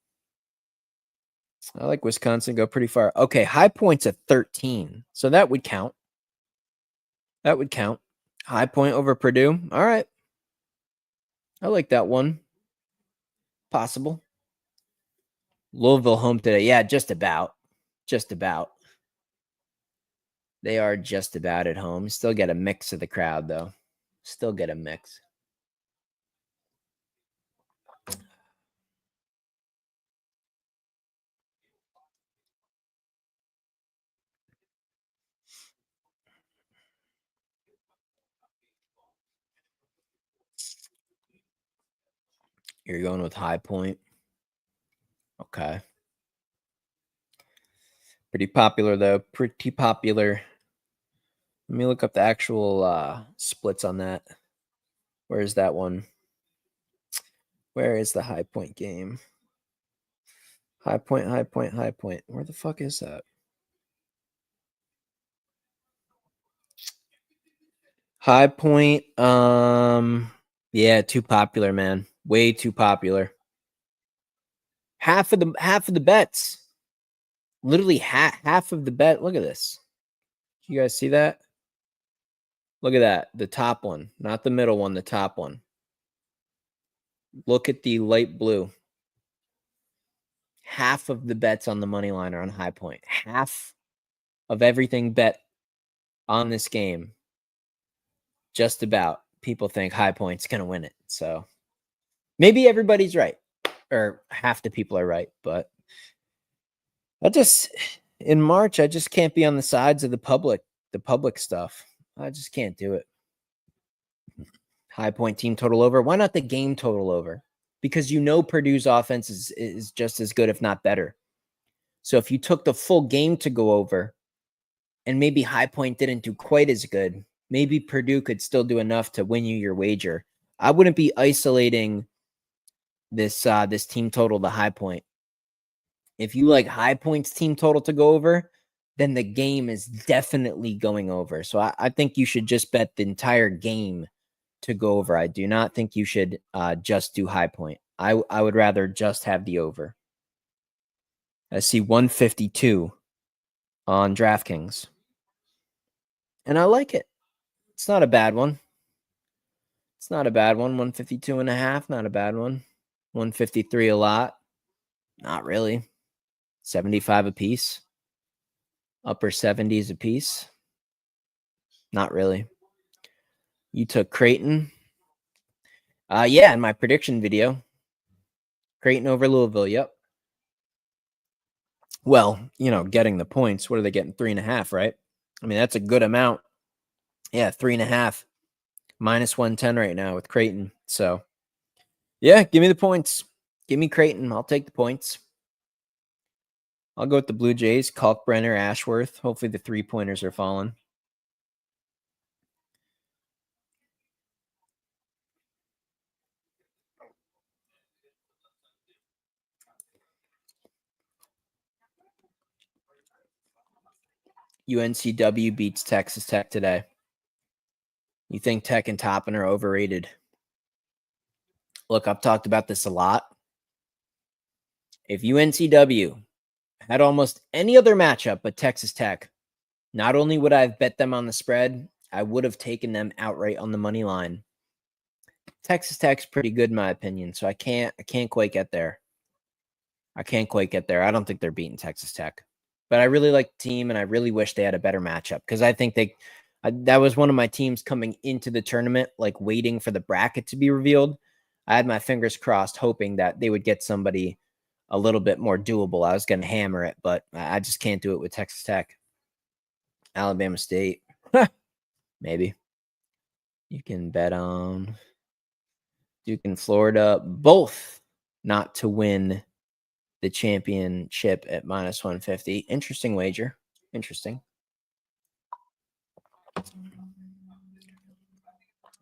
S1: Okay, High Point's at 13. So that would count. High Point over Purdue. All right. I like that one. Possible. Louisville home today. Yeah, just about. They are just about at home. Still get a mix of the crowd, though. Still get a mix. You're going with High Point. Okay. Pretty popular, though. Pretty popular. Let me look up the actual splits on that. Where is that one? Where is the High Point game? High Point. Where the fuck is that? High Point. Yeah, too popular, man. Way too popular. Half of the bets. Literally half of the bet. Look at this. You guys see that? Look at that. The top one, not the middle one, the top one. Look at the light blue. Half of the bets on the money line are on High Point. Half of everything bet on this game, just about, people think High Point's going to win it. So maybe everybody's right, or half the people are right. But in March, I just can't be on the sides of the public stuff. I just can't do it. High Point team total over. Why not the game total over? Because Purdue's offense is just as good, if not better. So if you took the full game to go over, and maybe High Point didn't do quite as good, maybe Purdue could still do enough to win you your wager. I wouldn't be isolating this team total to High Point. If you like High Point's team total to go over, then the game is definitely going over. So I think you should just bet the entire game to go over. I do not think you should just do High Point. I would rather just have the over. I see 152 on DraftKings. And I like it. It's not a bad one. It's not a bad one. 152.5, not a bad one. 153 a lot. Not really. 75 a piece. Upper 70s a piece. Not really. You took Creighton. Yeah, in my prediction video. Creighton over Louisville, yep. Well, getting the points. What are they getting? 3.5, right? I mean, that's a good amount. Yeah, 3.5. Minus 110 right now with Creighton. So, yeah, give me the points. Give me Creighton. I'll take the points. I'll go with the Blue Jays. Kalkbrenner, Ashworth. Hopefully the 3-pointers are falling. UNCW beats Texas Tech today. You think Tech and Toppin are overrated? Look, I've talked about this a lot. If UNCW had almost any other matchup but Texas Tech, not only would I have bet them on the spread, I would have taken them outright on the money line. Texas Tech's pretty good in my opinion, so I can't quite get there. I don't think they're beating Texas Tech. But I really like the team, and I really wish they had a better matchup because I think that was one of my teams coming into the tournament, like waiting for the bracket to be revealed. I had my fingers crossed, hoping that they would get somebody a little bit more doable. I was going to hammer it, but I just can't do it with Texas Tech. Alabama State. Maybe. You can bet on Duke and Florida, both not to win the championship at minus 150. Interesting wager. Interesting.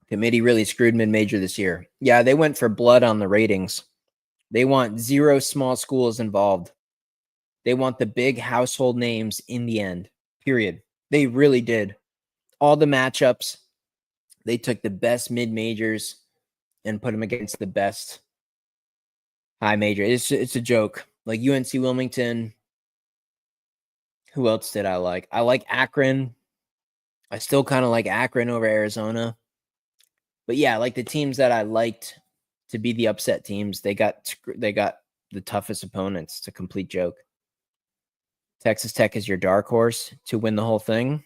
S1: Committee really screwed mid-major this year. Yeah, they went for blood on the ratings. They want 0 small schools involved. They want the big household names in the end, period. They really did. All the matchups, they took the best mid-majors and put them against the best high major. It's a joke. Like UNC Wilmington. Who else did I like? I like Akron. I still kind of like Akron over Arizona. But yeah, like the teams that I liked to be the upset teams, they got the toughest opponents. It's a complete joke. Texas Tech is your dark horse to win the whole thing.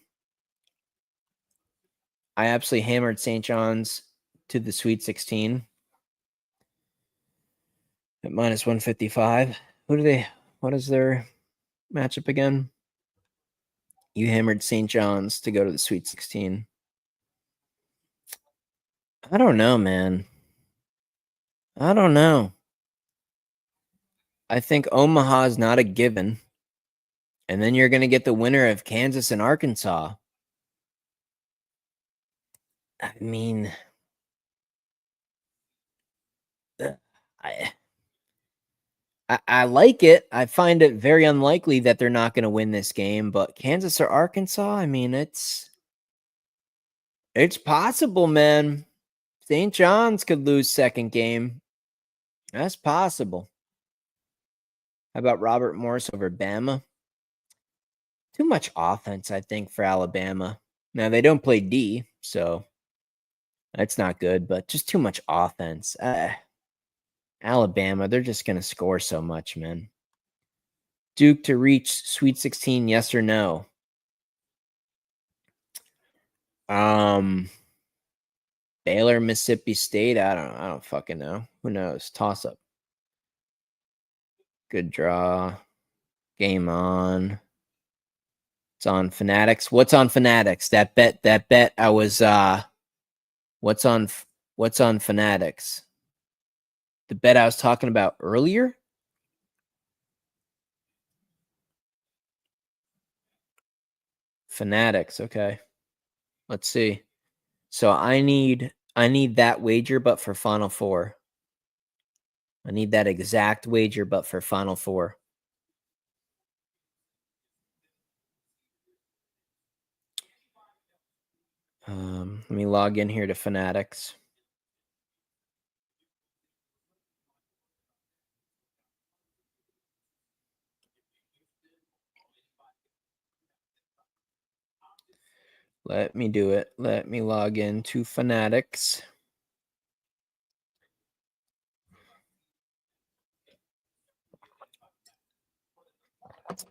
S1: I absolutely hammered St. John's to the Sweet 16 at minus 155. What is their matchup again? You hammered St. John's to go to the Sweet 16. I don't know, man. I don't know. I think Omaha is not a given. And then you're going to get the winner of Kansas and Arkansas. I mean, I like it. I find it very unlikely that they're not going to win this game, but Kansas or Arkansas, I mean, it's possible, man. St. John's could lose second game. That's possible. How about Robert Morris over Bama? Too much offense, I think, for Alabama. Now, they don't play D, so that's not good, but just too much offense. Alabama, they're just going to score so much, man. Duke to reach Sweet 16, yes or no? Baylor, Mississippi State. I don't fucking know. Who knows? Toss up. Good draw. Game on. It's on Fanatics. What's on Fanatics? That bet I was what's on Fanatics? The bet I was talking about earlier? Fanatics, okay. Let's see. So I need that wager, but for Final Four. I need that exact wager, but for Final Four. Let me log in here to Fanatics. Let me do it. Let me log in to Fanatics.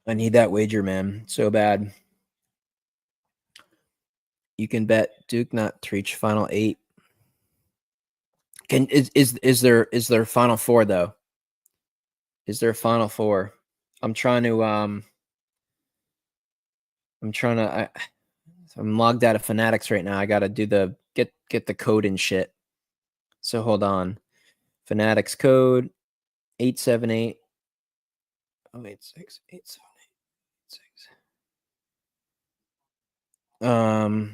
S1: I need that wager, man. So bad. You can bet Duke not to reach Final 8. Is there Final Four though? Is there a Final Four? I'm logged out of Fanatics right now. I gotta do the get the code and shit. So hold on. Fanatics code 878 086 878.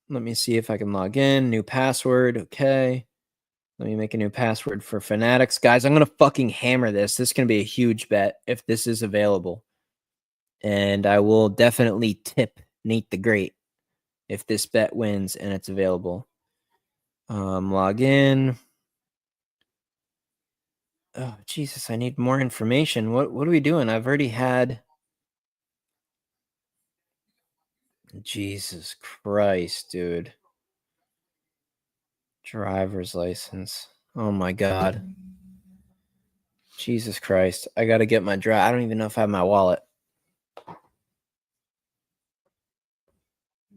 S1: Let me see if I can log in. New password. Okay. Let me make a new password for Fanatics. Guys, I'm going to fucking hammer this. This is going to be a huge bet if this is available. And I will definitely tip Nate the Great if this bet wins and it's available. Log in. Oh, Jesus, I need more information. What are we doing? I've already had... Jesus Christ, dude. Driver's license. Oh, my God. Jesus Christ. I got to get my drive. I don't even know if I have my wallet.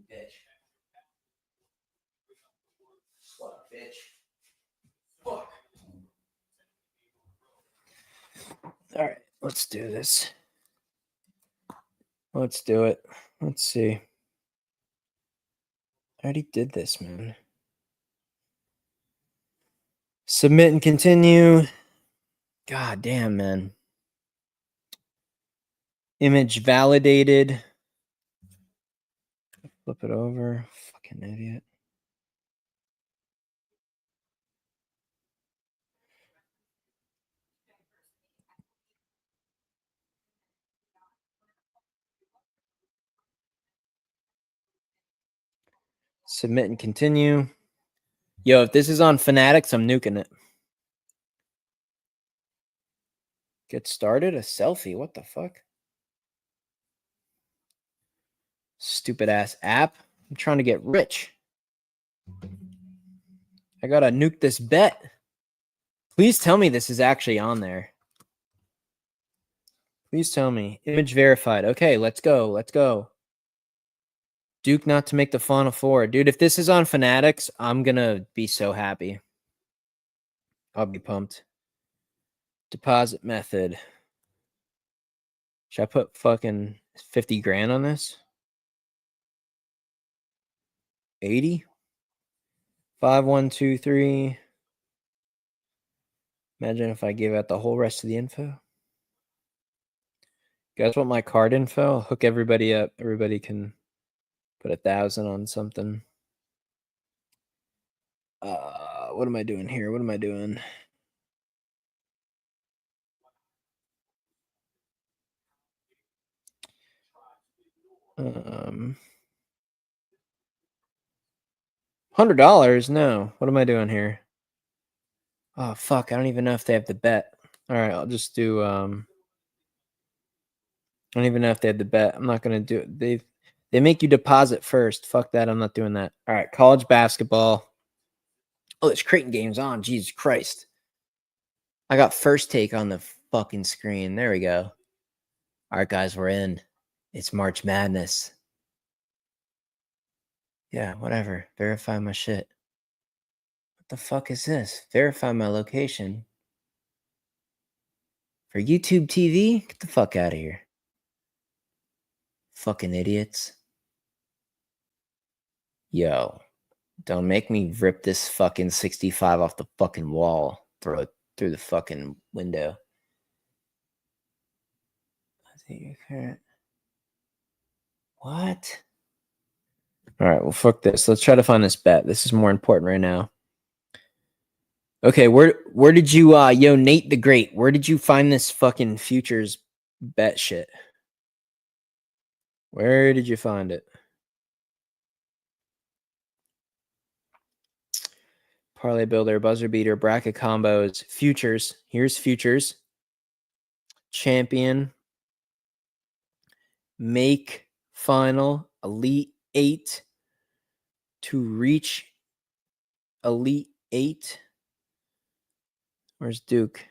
S1: Bitch. Fuck, bitch. Fuck. All right, let's do this. Let's do it. Let's see. I already did this, man. Submit and continue. God damn, man. Image validated. Flip it over. Fucking idiot. Submit and continue. Yo, if this is on Fanatics, I'm nuking it. Get started? A selfie? What the fuck? Stupid ass app. I'm trying to get rich. I gotta nuke this bet. Please tell me this is actually on there. Please tell me. Image verified. Okay, let's go. Let's go. Duke not to make the Final Four. Dude, if this is on Fanatics, I'm going to be so happy. I'll be pumped. Deposit method. Should I put fucking 50 grand on this? 80? 5123. Imagine if I gave out the whole rest of the info. You guys want my card info? I'll hook everybody up. Everybody can put 1,000 on something. What am I doing here? What am I doing? $100? No. What am I doing here? Oh, fuck. I don't even know if they have the bet. All right, I'll just do I don't even know if they had the bet. I'm not going to do it. They make you deposit first. Fuck that. I'm not doing that. All right, college basketball. Oh, there's Creighton games on. Jesus Christ. I got First Take on the fucking screen. There we go. All right, guys, we're in. It's March Madness. Yeah, whatever. Verify my shit. What the fuck is this? Verify my location. For YouTube TV? Get the fuck out of here. Fucking idiots. Yo, don't make me rip this fucking 65 off the fucking wall. Throw it through the fucking window. What? All right, well, fuck this. Let's try to find this bet. This is more important right now. Okay, where did you, yo, Nate the Great, where did you find this fucking futures bet shit? Where did you find it? Parlay builder, buzzer beater, bracket combos, futures. Here's futures. Champion. Make final. Elite 8. To reach Elite 8. Where's Duke?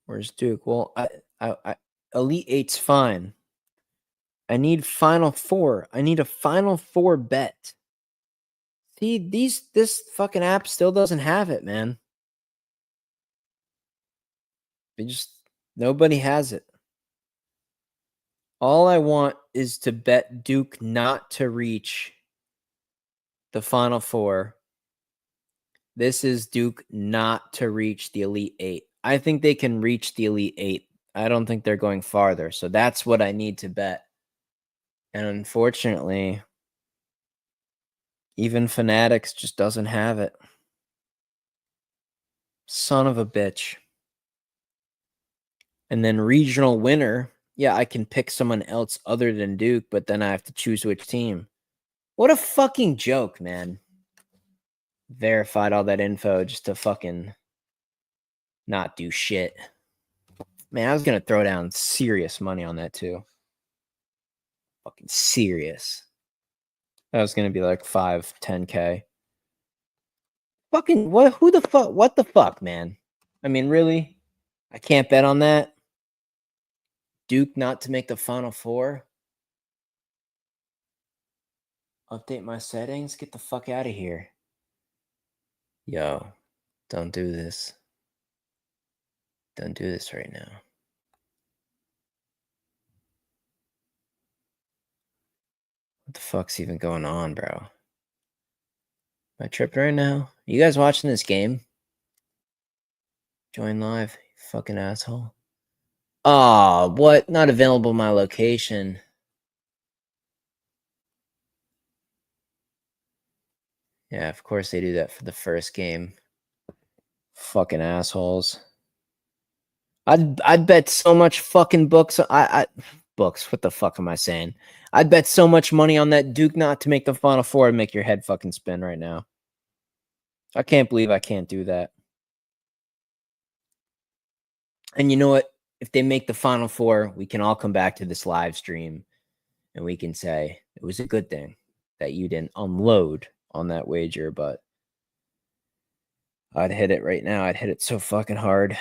S1: Where's Duke? Well, I Elite 8's fine. I need Final Four. I need a Final Four bet. See, this fucking app still doesn't have it, man. Nobody has it. All I want is to bet Duke not to reach the Final Four. This is Duke not to reach the Elite 8. I think they can reach the Elite 8. I don't think they're going farther. So that's what I need to bet. And unfortunately, even Fanatics just doesn't have it. Son of a bitch. And then regional winner. Yeah, I can pick someone else other than Duke, but then I have to choose which team. What a fucking joke, man. Verified all that info just to fucking not do shit. Man, I was going to throw down serious money on that too. Fucking serious. That was going to be like 5, 10K. Fucking what? Who the fuck? What the fuck, man? I mean, really? I can't bet on that. Duke not to make the Final Four. Update my settings. Get the fuck out of here. Yo, don't do this. Don't do this right now. What the fuck's even going on, bro? Am I tripping right now? Are you guys watching this game? Join live, you fucking asshole. Oh, what? Not available my location. Yeah, of course they do that for the first game. Fucking assholes. I'd bet so much fucking books. Books. What the fuck am I saying? I'd bet so much money on that Duke not to make the Final Four and make your head fucking spin right now. I can't believe I can't do that. And you know what? If they make the Final Four, we can all come back to this live stream and we can say it was a good thing that you didn't unload on that wager, but I'd hit it right now. I'd hit it so fucking hard.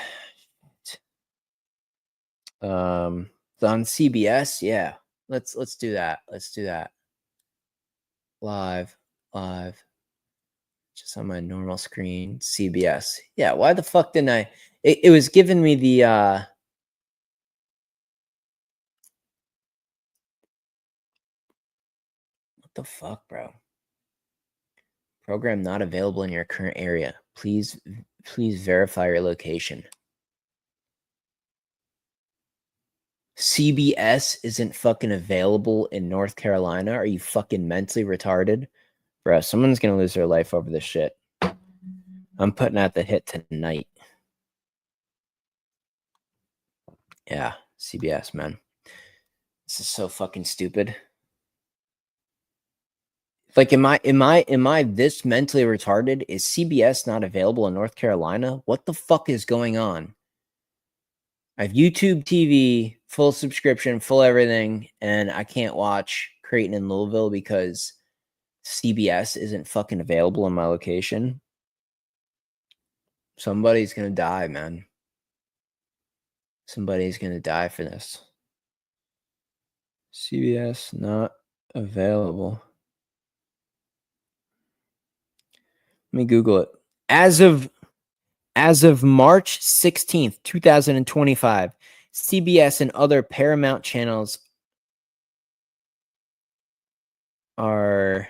S1: It's on CBS. Yeah. Let's do that. Let's do that. Live. Just on my normal screen. CBS. Yeah, why the fuck didn't I? It was giving me the what the fuck, bro? Program not available in your current area. Please verify your location. CBS isn't fucking available in North Carolina. Are you fucking mentally retarded? Bro, someone's going to lose their life over this shit. I'm putting out the hit tonight. Yeah, CBS, man. This is so fucking stupid. Like, am I this mentally retarded? Is CBS not available in North Carolina? What the fuck is going on? I have YouTube TV, full subscription, full everything, and I can't watch Creighton in Louisville because CBS isn't fucking available in my location. Somebody's gonna die, man. Somebody's gonna die for this. CBS not available. Let me Google it. As of March 16th, 2025, CBS and other Paramount channels are,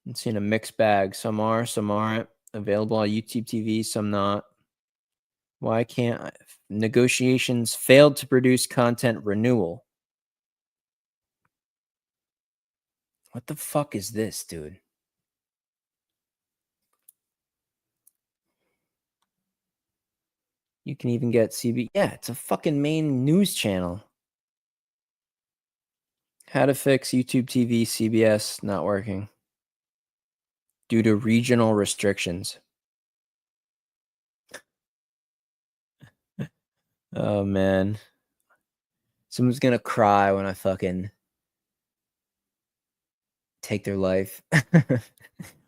S1: it's in a mixed bag. Some are, some aren't available on YouTube TV, some not. Why can't I? Negotiations failed to produce content renewal. What the fuck is this, dude? You can even get CB. Yeah, it's a fucking main news channel. How to fix YouTube TV, CBS not working due to regional restrictions. Oh, man. Someone's going to cry when I fucking take their life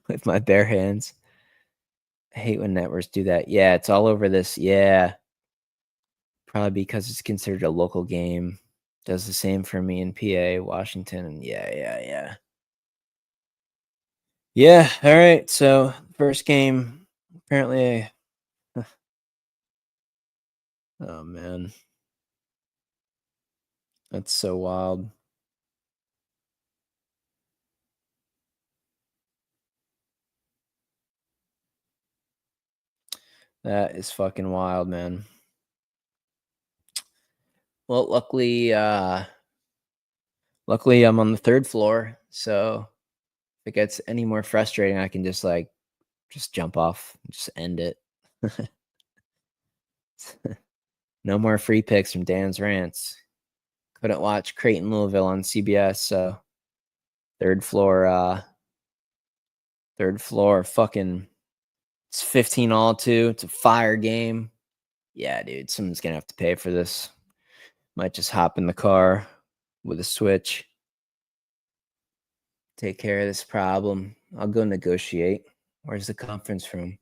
S1: with my bare hands. I hate when networks do that. Yeah, it's all over this. Yeah. Probably because it's considered a local game. Does the same for me in PA, Washington. And yeah. Yeah, all right. So, first game, apparently. Oh, man. That's so wild. That is fucking wild, man. Well, luckily I'm on the third floor, so if it gets any more frustrating, I can just jump off, just end it. No more free picks from Dan's rants. Couldn't watch Creighton Louisville on CBS, so third floor fucking, it's 15 all two. It's a fire game. Yeah, dude, someone's gonna have to pay for this. Might just hop in the car with a switch. Take care of this problem. I'll go negotiate. Where's the conference room?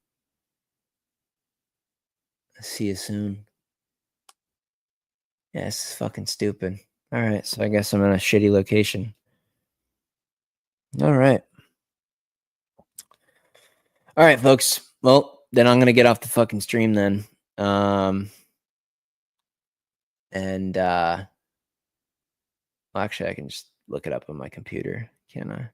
S1: See you soon. Yeah, this is fucking stupid. All right, so I guess I'm in a shitty location. All right. All right, folks. Well, then I'm gonna get off the fucking stream then. Well, actually, I can just look it up on my computer, can I?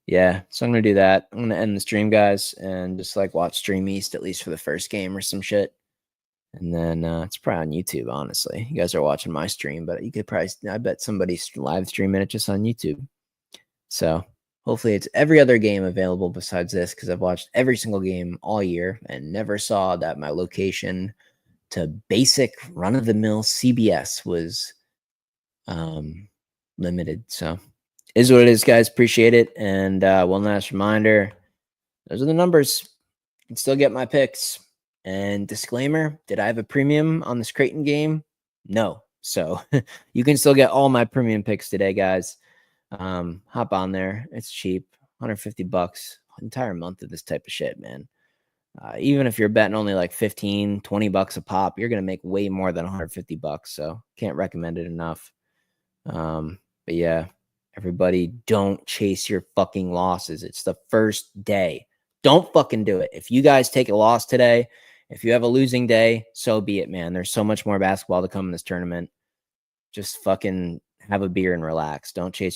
S1: Yeah, so I'm gonna do that. I'm gonna end the stream, guys, and just watch Stream East at least for the first game or some shit. And then it's probably on YouTube, honestly. You guys are watching my stream, but you could probably, I bet somebody's live streaming it just on YouTube. So hopefully it's every other game available besides this, because I've watched every single game all year and never saw that my location to basic run-of-the-mill CBS was limited. So is what it is, guys. Appreciate it. And one last reminder, those are the numbers. You can still get my picks. And disclaimer, did I have a premium on this Creighton game? No. So you can still get all my premium picks today, guys. Hop on there. It's cheap. $150. Entire month of this type of shit, man. Even if you're betting only like 15, 20 bucks a pop, you're going to make way more than 150 bucks. So can't recommend it enough. But yeah, everybody don't chase your fucking losses. It's the first day. Don't fucking do it. If you guys take a loss today, if you have a losing day, so be it, man. There's so much more basketball to come in this tournament. Just fucking have a beer and relax. Don't chase your